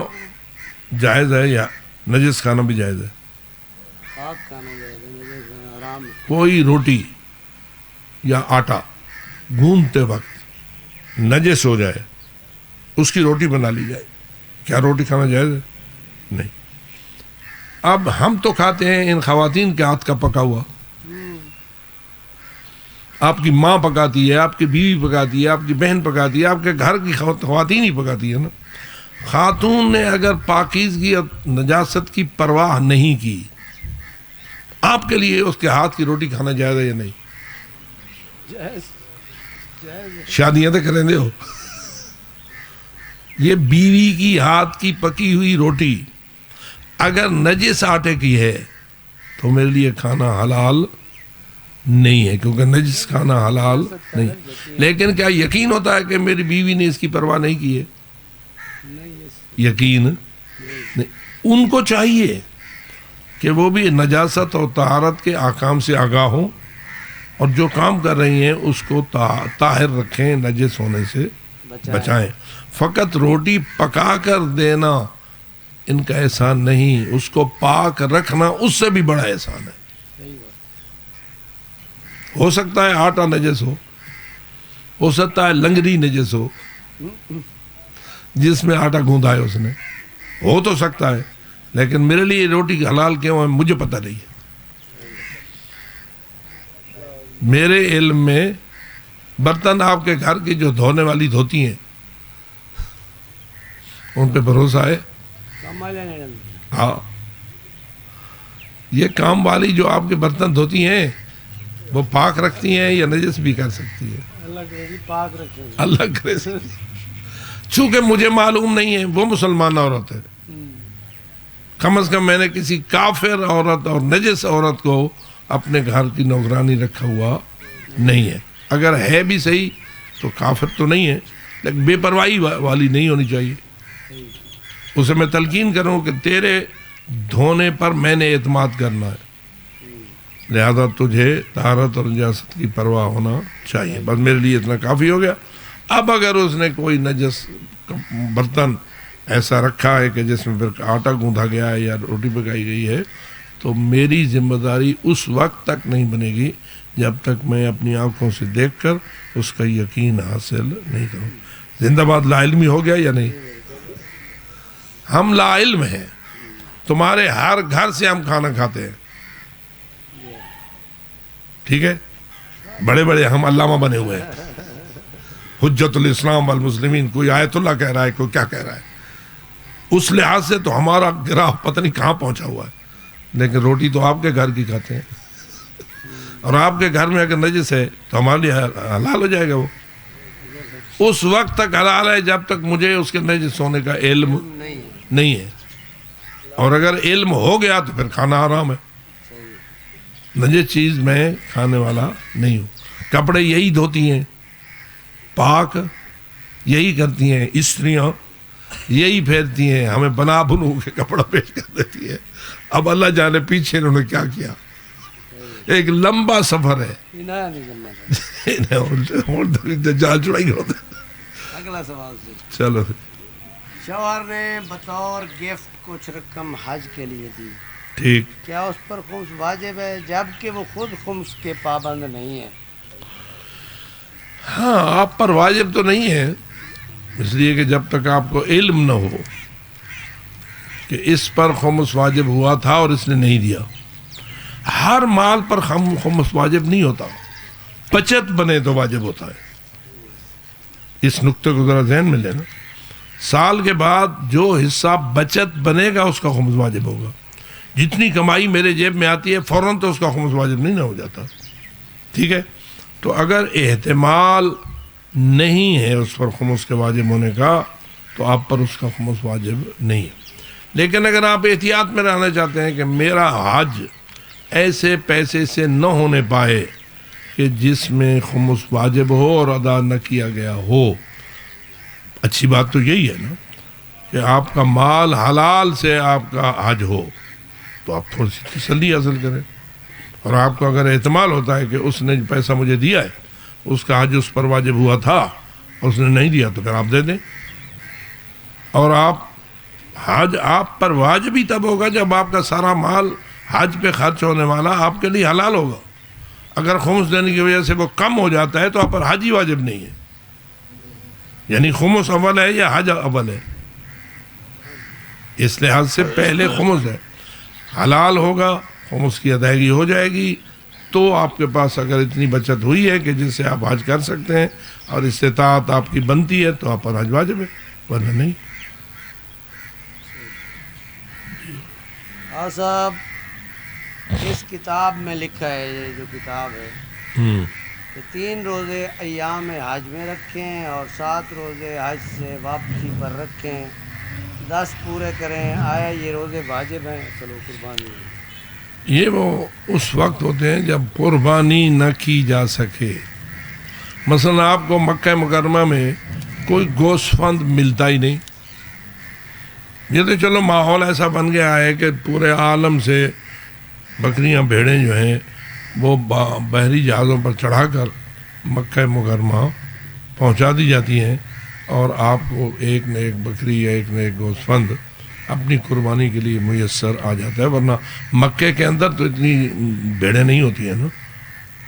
جائز ہے یا نجس کھانا بھی جائز ہے؟ پاک کھانا جائز ہے, نجس کھانا حرام ہے. کوئی روٹی یا آٹا گوندتے وقت نجس ہو جائے, اس کی روٹی بنا لی جائے, کیا روٹی کھانا جائز ہے؟ نہیں. اب ہم تو کھاتے ہیں ان خواتین کے ہاتھ کا پکا ہوا. آپ کی ماں پکاتی ہے, آپ کی بیوی پکاتی ہے, آپ کی بہن پکاتی ہے, آپ کے گھر کی خواتین ہی پکاتی ہے نا. خاتون نے اگر پاکیزگی اور نجاست کی پرواہ نہیں کی, آپ کے لیے اس کے ہاتھ کی روٹی کھانا جائز ہے یا نہیں؟ شادیاں تو کریں دے ہو. یہ بیوی کی ہاتھ کی پکی ہوئی روٹی اگر نجس آٹے کی ہے تو میرے لیے کھانا حلال نہیں ہے, کیونکہ نجس کھانا حلال نہیں. لیکن کیا یقین ہوتا ہے کہ میری بیوی نے اس کی پرواہ نہیں کی ہے؟ یقین نہیں. ان کو چاہیے کہ وہ بھی نجاست اور طہارت کے احکام سے آگاہ ہوں اور جو کام کر رہی ہیں اس کو طاہر رکھیں, نجس ہونے سے بچائیں. فقط روٹی پکا کر دینا ان کا احسان نہیں, اس کو پاک رکھنا اس سے بھی بڑا احسان ہے. ہو سکتا ہے آٹا نجس ہو سکتا ہے لنگڑی نجس ہو جس میں آٹا گوندا ہے اس نے, ہو تو سکتا ہے, لیکن میرے لیے روٹی حلال کیوں ہے مجھے پتہ نہیں ہے. میرے علم میں برتن آپ کے گھر کی جو دھونے والی دھوتی ہیں ان پہ بھروسہ ہے؟ ہاں, یہ کام والی جو آپ کے برتن دھوتی ہیں وہ پاک رکھتی ہیں یا نجس بھی کر سکتی ہے؟ اللہ کرے جی پاک رکھے. اللہ کرے. چونکہ مجھے معلوم نہیں ہے وہ مسلمان عورت ہے، کم از کم میں نے کسی کافر عورت اور نجس عورت کو اپنے گھر کی نوکرانی رکھا ہوا نہیں ہے. اگر ہے بھی صحیح تو کافر تو نہیں ہے، لیکن بے پرواہی والی نہیں ہونی چاہیے. اسے میں تلقین کروں کہ تیرے دھونے پر میں نے اعتماد کرنا ہے، لہذا تجھے طہارت اور نجاست کی پرواہ ہونا چاہیے. بس میرے لیے اتنا کافی ہو گیا. اب اگر اس نے کوئی نجس برتن ایسا رکھا ہے کہ جس میں پھر آٹا گوندھا گیا ہے یا روٹی پکائی گئی ہے، تو میری ذمہ داری اس وقت تک نہیں بنے گی جب تک میں اپنی آنکھوں سے دیکھ کر اس کا یقین حاصل نہیں کروں. زندہ باد لا علمی ہو گیا یا نہیں؟ ہم لا علم ہیں. تمہارے ہر گھر سے ہم کھانا کھاتے ہیں، ٹھیک ہے، بڑے بڑے ہم علامہ بنے ہوئے ہیں، حجت الاسلام والمسلمین، کوئی آیت اللہ کہہ رہا ہے، کوئی کیا کہہ رہا ہے. اس لحاظ سے تو ہمارا گراہ پتہ نہیں کہاں پہنچا ہوا ہے. لیکن روٹی تو آپ کے گھر کی کھاتے ہیں، اور آپ کے گھر میں اگر نجس ہے تو ہمارے لیے حلال ہو جائے گا. وہ اس وقت تک حلال ہے جب تک مجھے اس کے نجس ہونے کا علم نہیں ہے، اور اگر علم ہو گیا تو پھر کھانا حرام ہے. نجس چیز میں کھانے والا نہیں ہوں. کپڑے یہی دھوتی ہیں، پاک یہی کرتی ہیں، استریاں یہی پھیرتی ہیں، ہمیں بنا بنو کے کپڑا پیش کر دیتی ہے. اب اللہ جانے پیچھے انہوں نے کیا کیا. ایک لمبا سفر ہے. جال چڑائی ہوتے. اگلا سوال سے. چلو. شوہر نے بطور گفٹ کچھ رقم حج کے لیے دی، ٹھیک، کیا اس پر خمس واجب ہے جبکہ وہ خود خمس کے پابند نہیں ہے؟ ہاں، آپ پر واجب تو نہیں ہے، اس لیے کہ جب تک آپ کو علم نہ ہو کہ اس پر خمس واجب ہوا تھا اور اس نے نہیں دیا. ہر مال پر خمس واجب نہیں ہوتا، بچت بنے تو واجب ہوتا ہے. اس نقطے کو ذرا ذہن میں لینا. سال کے بعد جو حصہ بچت بنے گا اس کا خمس واجب ہوگا. جتنی کمائی میرے جیب میں آتی ہے فوراً تو اس کا خمس واجب نہیں نہ ہو جاتا، ٹھیک ہے. تو اگر احتمال نہیں ہے اس پر خمس کے واجب ہونے کا تو آپ پر اس کا خمس واجب نہیں ہے. لیکن اگر آپ احتیاط میں رہنا چاہتے ہیں کہ میرا حج ایسے پیسے سے نہ ہونے پائے کہ جس میں خمس واجب ہو اور ادا نہ کیا گیا ہو، اچھی بات تو یہی ہے نا کہ آپ کا مال حلال سے آپ کا حج ہو، تو آپ تھوڑی سی تسلی حاصل کریں. اور آپ کو اگر احتمال ہوتا ہے کہ اس نے پیسہ مجھے دیا ہے، اس کا حج اس پر واجب ہوا تھا اور اس نے نہیں دیا، تو پھر آپ دے دیں. اور حج آپ پر واجب ہی تب ہوگا جب آپ کا سارا مال حج پہ خرچ ہونے والا آپ کے لیے حلال ہوگا. اگر خمس دینے کی وجہ سے وہ کم ہو جاتا ہے تو آپ پر حج ہی واجب نہیں ہے. یعنی خمس اول ہے یا حج اول ہے؟ اس لحاظ سے پہلے خمس ہے، حلال ہوگا، خمس کی ادائیگی ہو جائے گی تو آپ کے پاس اگر اتنی بچت ہوئی ہے کہ جس سے آپ حج کر سکتے ہیں اور استطاعت آپ کی بنتی ہے تو آپ پر حج واجب ہے، ورنہ نہیں. ہاں صاحب، اس کتاب میں لکھا ہے، یہ جو کتاب ہے کہ 3 روزے ایام حج میں رکھیں اور 7 روزے حج سے واپسی پر رکھیں، 10 پورے کریں. آیا یہ روزے واجب ہیں؟ چلو قربانی. یہ وہ اس وقت ہوتے ہیں جب قربانی نہ کی جا سکے. مثلا آپ کو مکہ مکرمہ میں کوئی گوشت فند ملتا ہی نہیں. یہ تو چلو ماحول ایسا بن گیا ہے کہ پورے عالم سے بکریاں بھیڑیں جو ہیں وہ بحری جہازوں پر چڑھا کر مکہ مکرمہ پہنچا دی جاتی ہیں، اور آپ کو ایک نہ ایک بکری یا ایک نہ ایک گوشت فند اپنی قربانی کے لیے میسر آ جاتا ہے. ورنہ مکے کے اندر تو اتنی بھیڑیں نہیں ہوتی ہیں نا،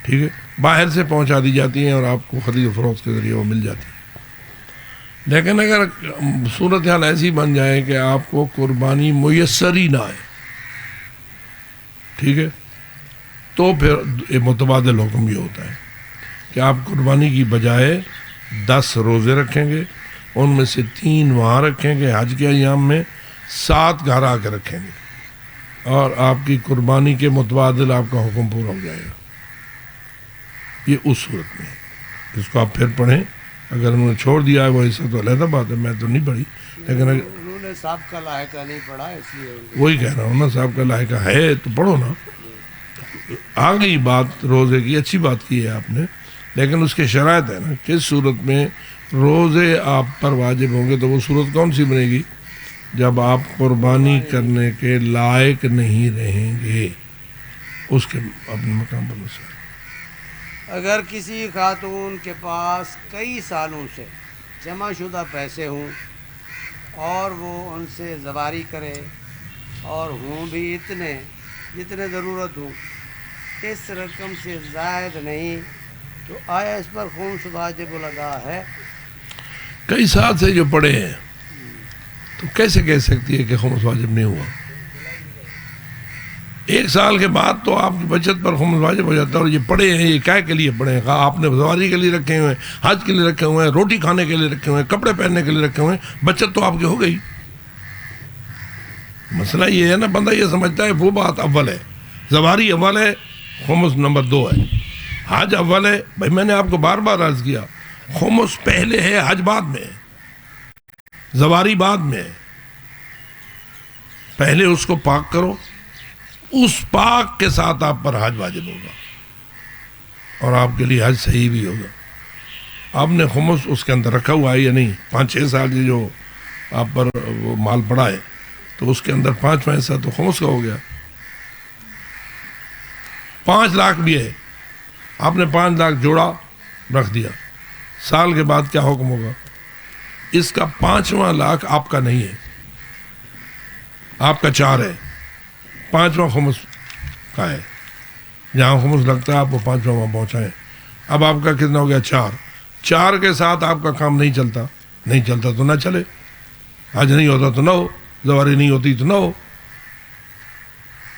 ٹھیک ہے، باہر سے پہنچا دی جاتی ہیں اور آپ کو خرید و فروخت کے ذریعے وہ مل جاتی ہیں. لیکن اگر صورتحال ایسی بن جائے کہ آپ کو قربانی میسر ہی نہ آئے، ٹھیک ہے، تو پھر متبادل حکم یہ ہوتا ہے کہ آپ قربانی کی بجائے 10 روزے رکھیں گے، ان میں سے 3 وہاں رکھیں گے حج کے ایام میں، 7 گھر آ کے رکھیں گے، اور آپ کی قربانی کے متبادل آپ کا حکم پورا ہو جائے گا. یہ اس صورت میں ہے. اس کو آپ پھر پڑھیں. اگر انہوں نے چھوڑ دیا ہے وہ حصہ تو علیحدہ بات ہے, میں تو نہیں پڑھی, لیکن انہوں نے صاحب کا لاحقہ نہیں پڑھا, اس لیے وہی کہہ رہا ہوں نا, صاحب کا لاحقہ ہے تو پڑھو نا. آ گئی بات روزے کی, اچھی بات کی ہے آپ نے, لیکن اس کے شرائط ہے نا, کس صورت میں روزے آپ پر واجب ہوں گے. تو وہ صورت کون سی بنے گی؟ جب آپ قربانی کرنے کے لائق نہیں رہیں گے, اس کے اپنے مقام پر مسئلہ. اگر کسی خاتون کے پاس کئی سالوں سے جمع شدہ پیسے ہوں اور وہ ان سے زواری کرے اور ہوں بھی اتنے جتنے ضرورت ہوں, اس رقم سے زائد نہیں, تو آیا اس پر خمس واجب الادا ہے؟ کئی سال سے جو پڑے ہیں تو کیسے کہہ سکتی ہے کہ خمس واجب نہیں ہوا؟ ایک سال کے بعد تو آپ کی بچت پر خمس واجب ہو جاتا ہے. اور یہ پڑے ہیں, یہ کیا کے لیے پڑے ہیں؟ آپ نے زواری کے لیے رکھے ہوئے ہیں, حج کے لیے رکھے ہوئے ہیں, روٹی کھانے کے لیے رکھے ہوئے ہیں, کپڑے پہننے کے لیے رکھے ہوئے ہیں, بچت تو آپ کی ہو گئی. مسئلہ یہ ہے نا, بندہ یہ سمجھتا ہے وہ بات اول ہے, زواری اول ہے, خمس نمبر 2 ہے, حج اول ہے. بھائی میں نے آپ کو بار بار عرض کیا, خمس پہلے ہے, حج بعد میں ہے, زواری بعد میں ہے. پہلے اس کو پاک کرو, اس پاک کے ساتھ آپ پر حج واجب ہوگا اور آپ کے لیے حج صحیح بھی ہوگا. آپ نے خمس اس کے اندر رکھا ہوا ہے یا نہیں؟ 5-6 سال کی جو آپ پر وہ مال پڑا ہے, تو اس کے اندر 5واں حصہ تو خمس کا ہو گیا. 5 لاکھ بھی ہے, آپ نے 5 لاکھ جوڑا رکھ دیا, سال کے بعد کیا حکم ہوگا؟ اس کا 5واں لاکھ آپ کا نہیں ہے, آپ کا 4 ہے, 5واں خمس کا ہے. جہاں خمس لگتا ہے آپ وہ 5واں وہاں پہنچائیں. اب آپ کا کتنا ہو گیا؟ 4 کے ساتھ آپ کا کام نہیں چلتا تو نہ چلے. حج نہیں ہوتا تو نہ ہو, زواری نہیں ہوتی تو نہ ہو.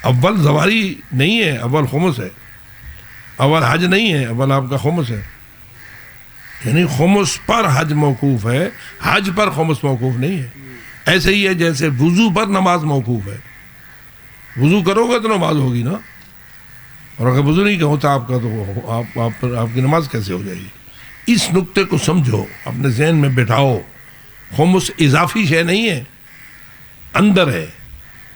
اول زواری نہیں ہے, اول خمس ہے. اول حج نہیں ہے, اول آپ کا خمس ہے. یعنی خمس پر حج موقوف ہے, حج پر خمس موقوف نہیں ہے. ایسے ہی ہے جیسے وضو پر نماز موقوف ہے. وضو کرو گے تو نماز ہوگی نا, اور اگر وضو نہیں ہوتا آپ کا تو آپ کی نماز کیسے ہو جائے گی؟ اس نقطے کو سمجھو, اپنے ذہن میں بٹھاؤ. خمس اضافی شے نہیں ہے, اندر ہے.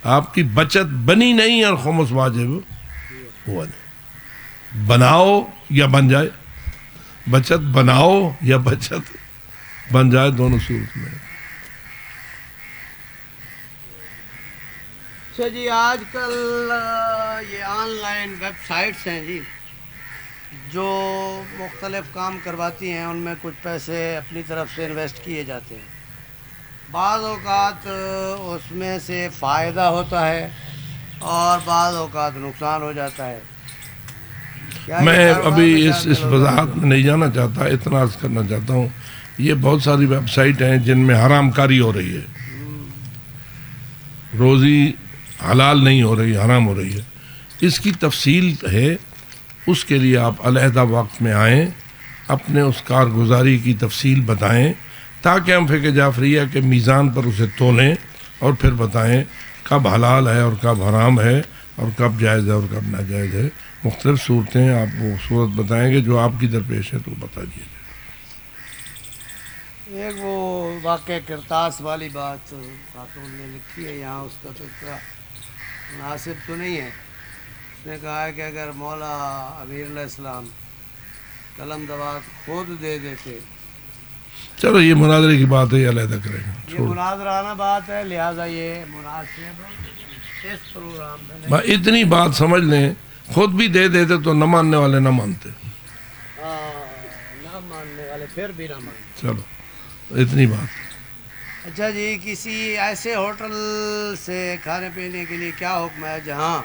آپ کی بچت بنی نہیں اور خمس واجب ہوا نہیں. بناؤ یا بن جائے, بچت بناؤ یا بچت بن جائے, دونوں صورت میں. اچھا جی, آج کل یہ آن لائن ویب سائٹس ہیں جی, جو مختلف کام کرواتی ہیں, ان میں کچھ پیسے اپنی طرف سے انویسٹ کیے جاتے ہیں. بعض اوقات اس میں سے فائدہ ہوتا ہے اور بعض اوقات نقصان ہو جاتا ہے. میں ابھی اس وضاحت میں نہیں جانا چاہتا, اتنا عرض کرنا چاہتا ہوں, یہ بہت ساری ویب سائٹ ہیں جن میں حرام کاری ہو رہی ہے, روزی حلال نہیں ہو رہی, حرام ہو رہی ہے. اس کی تفصیل ہے, اس کے لیے آپ علیحدہ وقت میں آئیں, اپنے اس کارگزاری کی تفصیل بتائیں, تاکہ ہم فقہ جعفریہ کے میزان پر اسے تولیں اور پھر بتائیں کب حلال ہے اور کب حرام ہے اور کب جائز ہے اور کب ناجائز ہے. مختلف صورتیں آپ وہ صورت بتائیں گے جو آپ کی درپیش ہے تو بتا دیجیے. ایک وہ واقع کرتاس والی بات خاتون نے لکھی ہے یہاں, اس کا تو اتنا مناسب تو نہیں ہے. اس نے کہا ہے کہ اگر مولا امیر علیہ السلام قلم دوات خود دے دیتے. چلو یہ مناظرے کی بات ہے, یہ علیحدہ کریں گے. یہ مناظرانہ بات ہے, لہٰذا یہ مناسب اس پروگرام میں اتنی بات سمجھ لیں, خود بھی دے دیتے تو نہ ماننے والے نہ مانتے, نہ ماننے والے پھر بھی نہ مانتے. چلو اتنی بات. اچھا جی, کسی ایسے ہوٹل سے کھانے پینے کے لیے کیا حکم ہے جہاں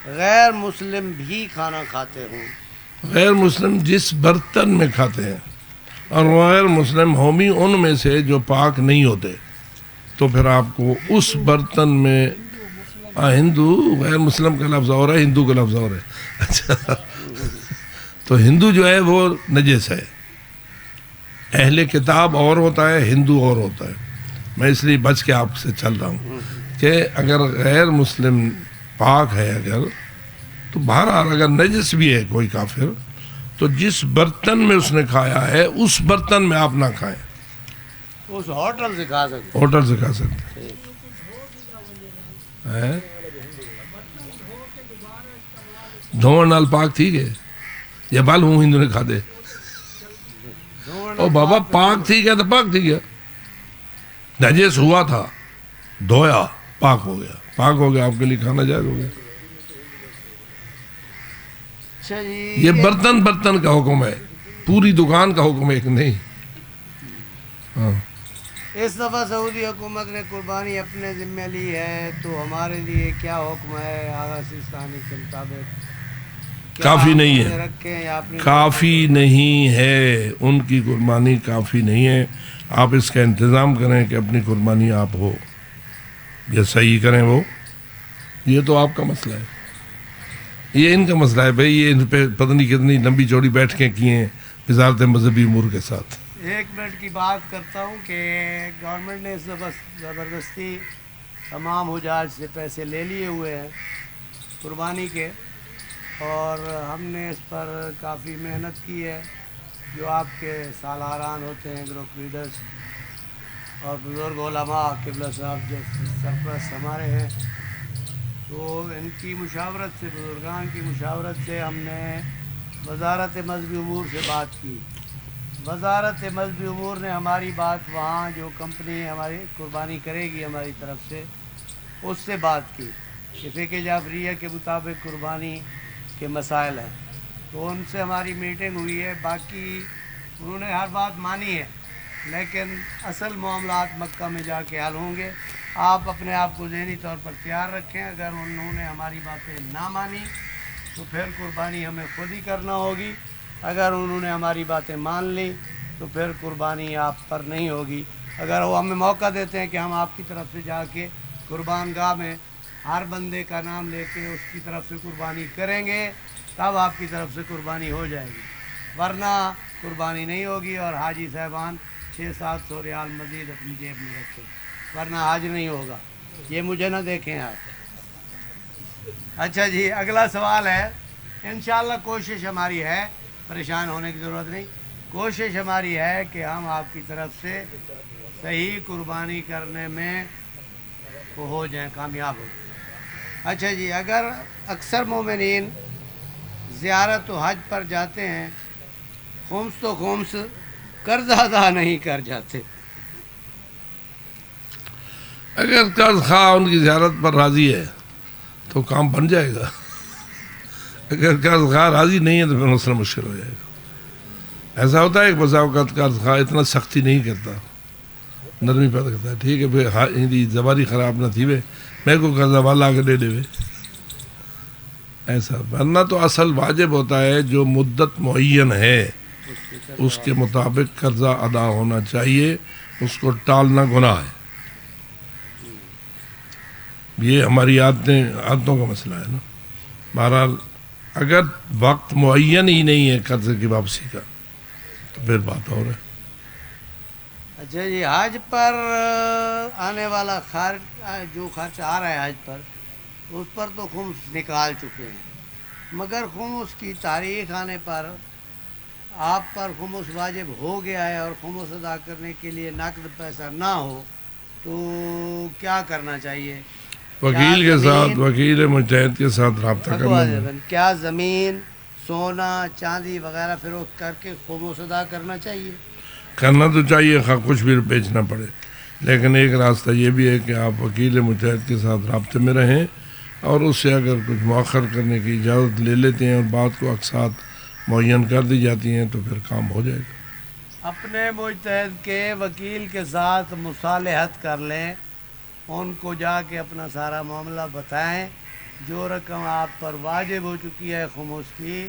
غیر مسلم بھی کھانا کھاتے ہوں؟ غیر مسلم جس برتن میں کھاتے ہیں, اور غیر مسلم ہومی ان میں سے جو پاک نہیں ہوتے, تو پھر آپ کو اس برتن میں ہندو, غیر مسلم کا لفظ اور ہے, ہندو کا لفظ اور ہے. اچھا, تو ہندو جو ہے وہ نجس ہے, اہل کتاب اور ہوتا ہے, ہندو اور ہوتا ہے. میں اس لیے بچ کے آپ سے چل رہا ہوں کہ اگر غیر مسلم پاک ہے اگر, تو بہرحال اگر نجس بھی ہے کوئی کافر تو جس برتن میں اس نے کھایا ہے اس برتن میں آپ نہ کھائیں. اس ہوٹل سے کھا سکتے ہوٹل سے کھا سکتے ہیں. دھوڑ نال پاک تھی گئے یا بال ہوں ہندو نے کھا دے. او بابا پاک تھی گیا تو پاک تھی گیا. نجس ہوا تھا دھویا پاک ہو گیا. پاک ہو گیا آپ کے لیے کھانا جائز ہو گیا. اچھا جی یہ برتن برتن کا حکم ہے, پوری دکان کا حکم ایک نہیں. ہاں اس دفعہ سعودی حکومت نے قربانی اپنے ذمہ لی ہے تو ہمارے لیے کیا حکم ہے آغا سیستانی کے مطابق؟ کیا کافی ہم نہیں روزے ہے, رکھیں یا اپنی کافی نہیں ہے. ان کی قربانی کافی نہیں ہے. آپ اس کا انتظام کریں کہ اپنی قربانی آپ ہو یا صحیح کریں وہ. یہ تو آپ کا مسئلہ ہے, یہ ان کا مسئلہ ہے بھائی. یہ ان پہ پتہ نہیں کتنی لمبی چوڑی بیٹھ کے کیے ہیں وزارت مذہبی امور کے ساتھ. ایک منٹ کی بات کرتا ہوں کہ گورنمنٹ نے اس دفعہ زبردستی تمام حجاج سے پیسے لے لیے ہوئے ہیں قربانی کے, اور ہم نے اس پر کافی محنت کی ہے. جو آپ کے سالاران ہوتے ہیں, گروپ لیڈرز اور بزرگ علماء قبلہ صاحب جیسے سرپرست ہمارے ہیں, تو ان کی مشاورت سے, بزرگان کی مشاورت سے ہم نے وزارت مذہبی امور سے بات کی. وزارت مذہبی امور نے ہماری بات وہاں جو کمپنی ہماری قربانی کرے گی ہماری طرف سے اس سے بات کی کہ فقہ جعفریہ کے مطابق قربانی کے مسائل ہیں. تو ان سے ہماری میٹنگ ہوئی ہے. باقی انہوں نے ہر بات مانی ہے, لیکن اصل معاملات مکہ میں جا کے حل ہوں گے. آپ اپنے آپ کو ذہنی طور پر تیار رکھیں. اگر انہوں نے ہماری باتیں نہ مانی تو پھر قربانی ہمیں خود ہی کرنا ہوگی. اگر انہوں نے ہماری باتیں مان لی تو پھر قربانی آپ پر نہیں ہوگی. اگر وہ ہمیں موقع دیتے ہیں کہ ہم آپ کی طرف سے جا کے قربان گاہ میں ہر بندے کا نام لے کے اس کی طرف سے قربانی کریں گے تب آپ کی طرف سے قربانی ہو جائے گی, ورنہ قربانی نہیں ہوگی. اور حاجی صاحبان 600-700 ریال مزید اپنی جیب میں رکھیں, ورنہ حج نہیں ہوگا. یہ مجھے نہ دیکھیں آپ. اچھا جی, اگلا سوال ہے. انشاءاللہ کوشش ہماری ہے, پریشان ہونے کی ضرورت نہیں. کوشش ہماری ہے کہ ہم آپ کی طرف سے صحیح قربانی کرنے میں وہ ہو جائیں, کامیاب ہو جائیں. اچھا جی, اگر اکثر مومنین زیارت و حج پر جاتے ہیں, خمس تو خمس قرض ادا نہیں کر جاتے. اگر قرض خواہ ان کی زیارت پر راضی ہے تو کام بن جائے گا. اگر قرض خواہ راضی نہیں ہے تو پھر مسئلہ مشکل ہو جائے گا. ایسا ہوتا ہے کہ بسا اوقات قرض خواہ اتنا سختی نہیں کرتا, نرمی پیدا کرتا ہے. ٹھیک ہے بھائی, زبانی خراب نہ تھی وے, میں کو قرضہ والا کے دے دے وے, ایسا. ورنہ تو اصل واجب ہوتا ہے جو مدت معین ہے اس کے مطابق قرضہ ادا ہونا چاہیے, اس کو ٹالنا گناہ ہے. یہ ہماری عادتوں کا مسئلہ ہے نا. بہرحال اگر وقت معین ہی نہیں ہے قرضے کی واپسی کا تو پھر بات اور ہے. اچھا جی, حج پر آنے والا جو خرچ آ رہا ہے حج پر, اس پر تو خمس نکال چکے ہیں, مگر خمس کی تاریخ آنے پر آپ پر خمس واجب ہو گیا ہے اور خمس ادا کرنے کے لیے نقد پیسہ نہ ہو تو کیا کرنا چاہیے؟ وکیل کے ساتھ, وکیل مجتہد کے ساتھ رابطہ کرنا. کیا زمین, سونا, چاندی وغیرہ فروخت کر کے خمس ادا کرنا چاہیے؟ کرنا تو چاہیے, کچھ بھی بیچنا پڑے. لیکن ایک راستہ یہ بھی ہے کہ آپ وکیل مجتہد کے ساتھ رابطے میں رہیں, اور اس سے اگر کچھ مؤخر کرنے کی اجازت لے لیتے ہیں اور بات کو اقساط معین کر دی جاتی ہیں تو پھر کام ہو جائے گا. اپنے مجتہد کے وکیل کے ساتھ مصالحت کر لیں, ان کو جا کے اپنا سارا معاملہ بتائیں. جو رقم آپ پر واجب ہو چکی ہے خمس کی,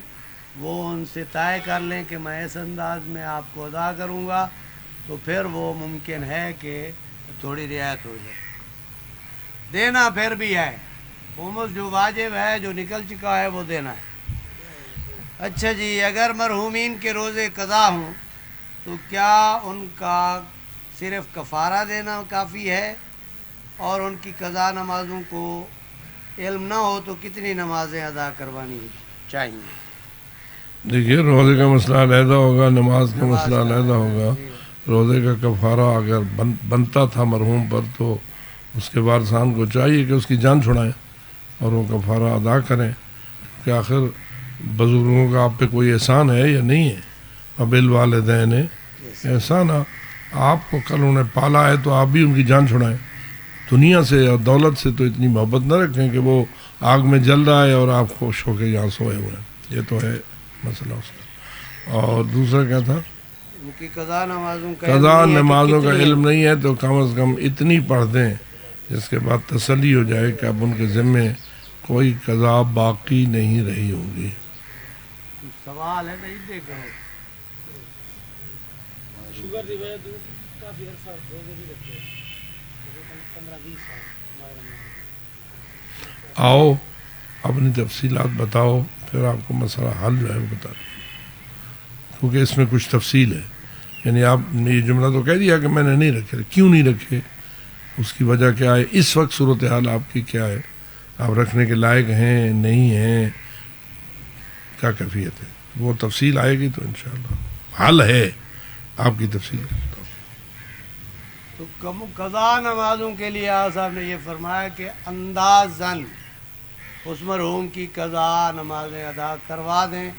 وہ ان سے طے کر لیں کہ میں اس انداز میں آپ کو ادا کروں گا, تو پھر وہ ممکن ہے کہ تھوڑی رعایت ہو جائے. دینا پھر بھی ہے, خمس جو واجب ہے, جو نکل چکا ہے وہ دینا ہے. اچھا جی, اگر مرحومین کے روزے قضا ہوں تو کیا ان کا صرف کفارہ دینا کافی ہے, اور ان کی قضا نمازوں کو علم نہ ہو تو کتنی نمازیں ادا کروانی چاہیے؟ دیکھیے روزے کا مسئلہ علیحدہ ہوگا، نماز کا نماز مسئلہ کا علیحدہ ہوگا. روزے کا کفارہ اگر بنتا تھا مرحوم پر تو اس کے وارثان کو چاہیے کہ اس کی جان چھڑائیں اور وہ کفارہ ادا کریں، کہ آخر بزرگوں کا آپ پہ کوئی احسان ہے یا نہیں ہے. وبالوالدین احسانا، آپ کو کل انہیں پالا ہے تو آپ بھی ان کی جان چھڑائیں. دنیا سے اور دولت سے تو اتنی محبت نہ رکھیں کہ وہ آگ میں جل رہا ہے اور آپ خوش ہو کے یہاں سوئے ہوئے ہیں. یہ تو ہے مسئلہ اس کا. اور دوسرا کیا تھا؟ ان کی قضا نمازوں کا قضا علم نہیں ہے کہ نمازوں کا کتنی ہے. علم نہیں ہے تو کم از کم اتنی پڑھ دیں جس کے بعد تسلی ہو جائے کہ اب ان کے ذمے کوئی قضا باقی نہیں رہی ہوگی. سوال ہے نہیں دیکھو. شوگر دی وجہ تو کافی عرصہ روزے بھی رکھے 15-20 سال ہمارے رمضان. آؤ اپنی تفصیلات بتاؤ، پھر آپ کو مسئلہ حل جو ہے وہ بتا دیں، کیونکہ اس میں کچھ تفصیل ہے. یعنی آپ نے یہ جملہ تو کہہ دیا کہ میں نے نہیں رکھے، کیوں نہیں رکھے، اس کی وجہ کیا ہے، اس وقت صورتحال آپ کی کیا ہے، آپ رکھنے کے لائق ہیں نہیں ہیں، کیا کیفیت ہے، وہ تفصیل آئے گی تو انشاءاللہ حل ہے. آپ کی تفصیل کا بتاؤ. تو قضا نمازوں کے لیے آقا صاحب نے یہ فرمایا کہ اندازاً اس مرحوم کی قضا نمازیں ادا کروا دیں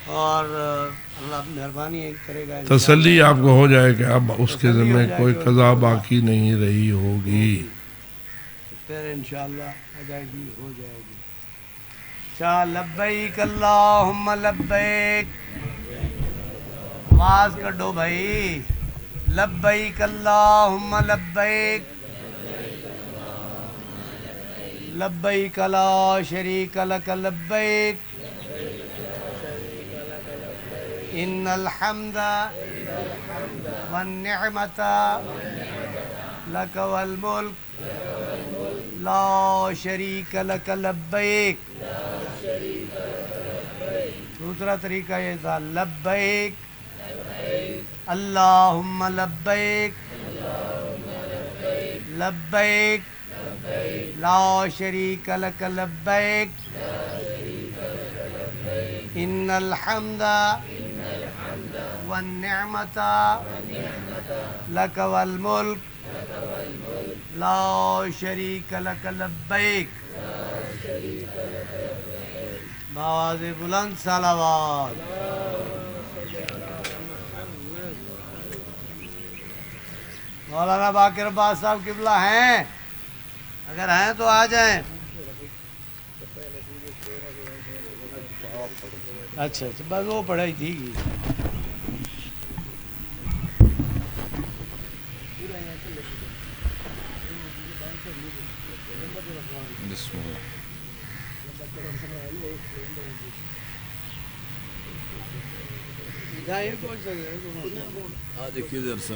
اور اللہ مہربانی کرے گا انشاءاللہ. تسلی آپ کو ہو جائے کہ اب اس کے تسلی ہو ذمہ جائے کوئی کہ قضا باقی نہیں رہی ہوگی. پھر انشاءاللہ ادائیگی ہو جائے گی. اچھا، لبیک اللہم لبیک، آواز کڈو بھائی. لبیک اللہم لبیک، لبیک لا شریک لک لبیک، ان الحمد والنعمت لک والملک لا شریک لک لبیک. دوسرا طریقہ یہ تھا، لبیک اللہم لبیک، لبیک لا شریک لک لبیک، ان الحمد والنعمت لک والملک لا شریک لک لبیک. بآواز بلند صلوات. مولانا باقر عباس صاحب قبلہ ہیں؟ اگر ہیں تو آ جائیں. اچھا بس وہ پڑھائی تھی. آج کدھر سے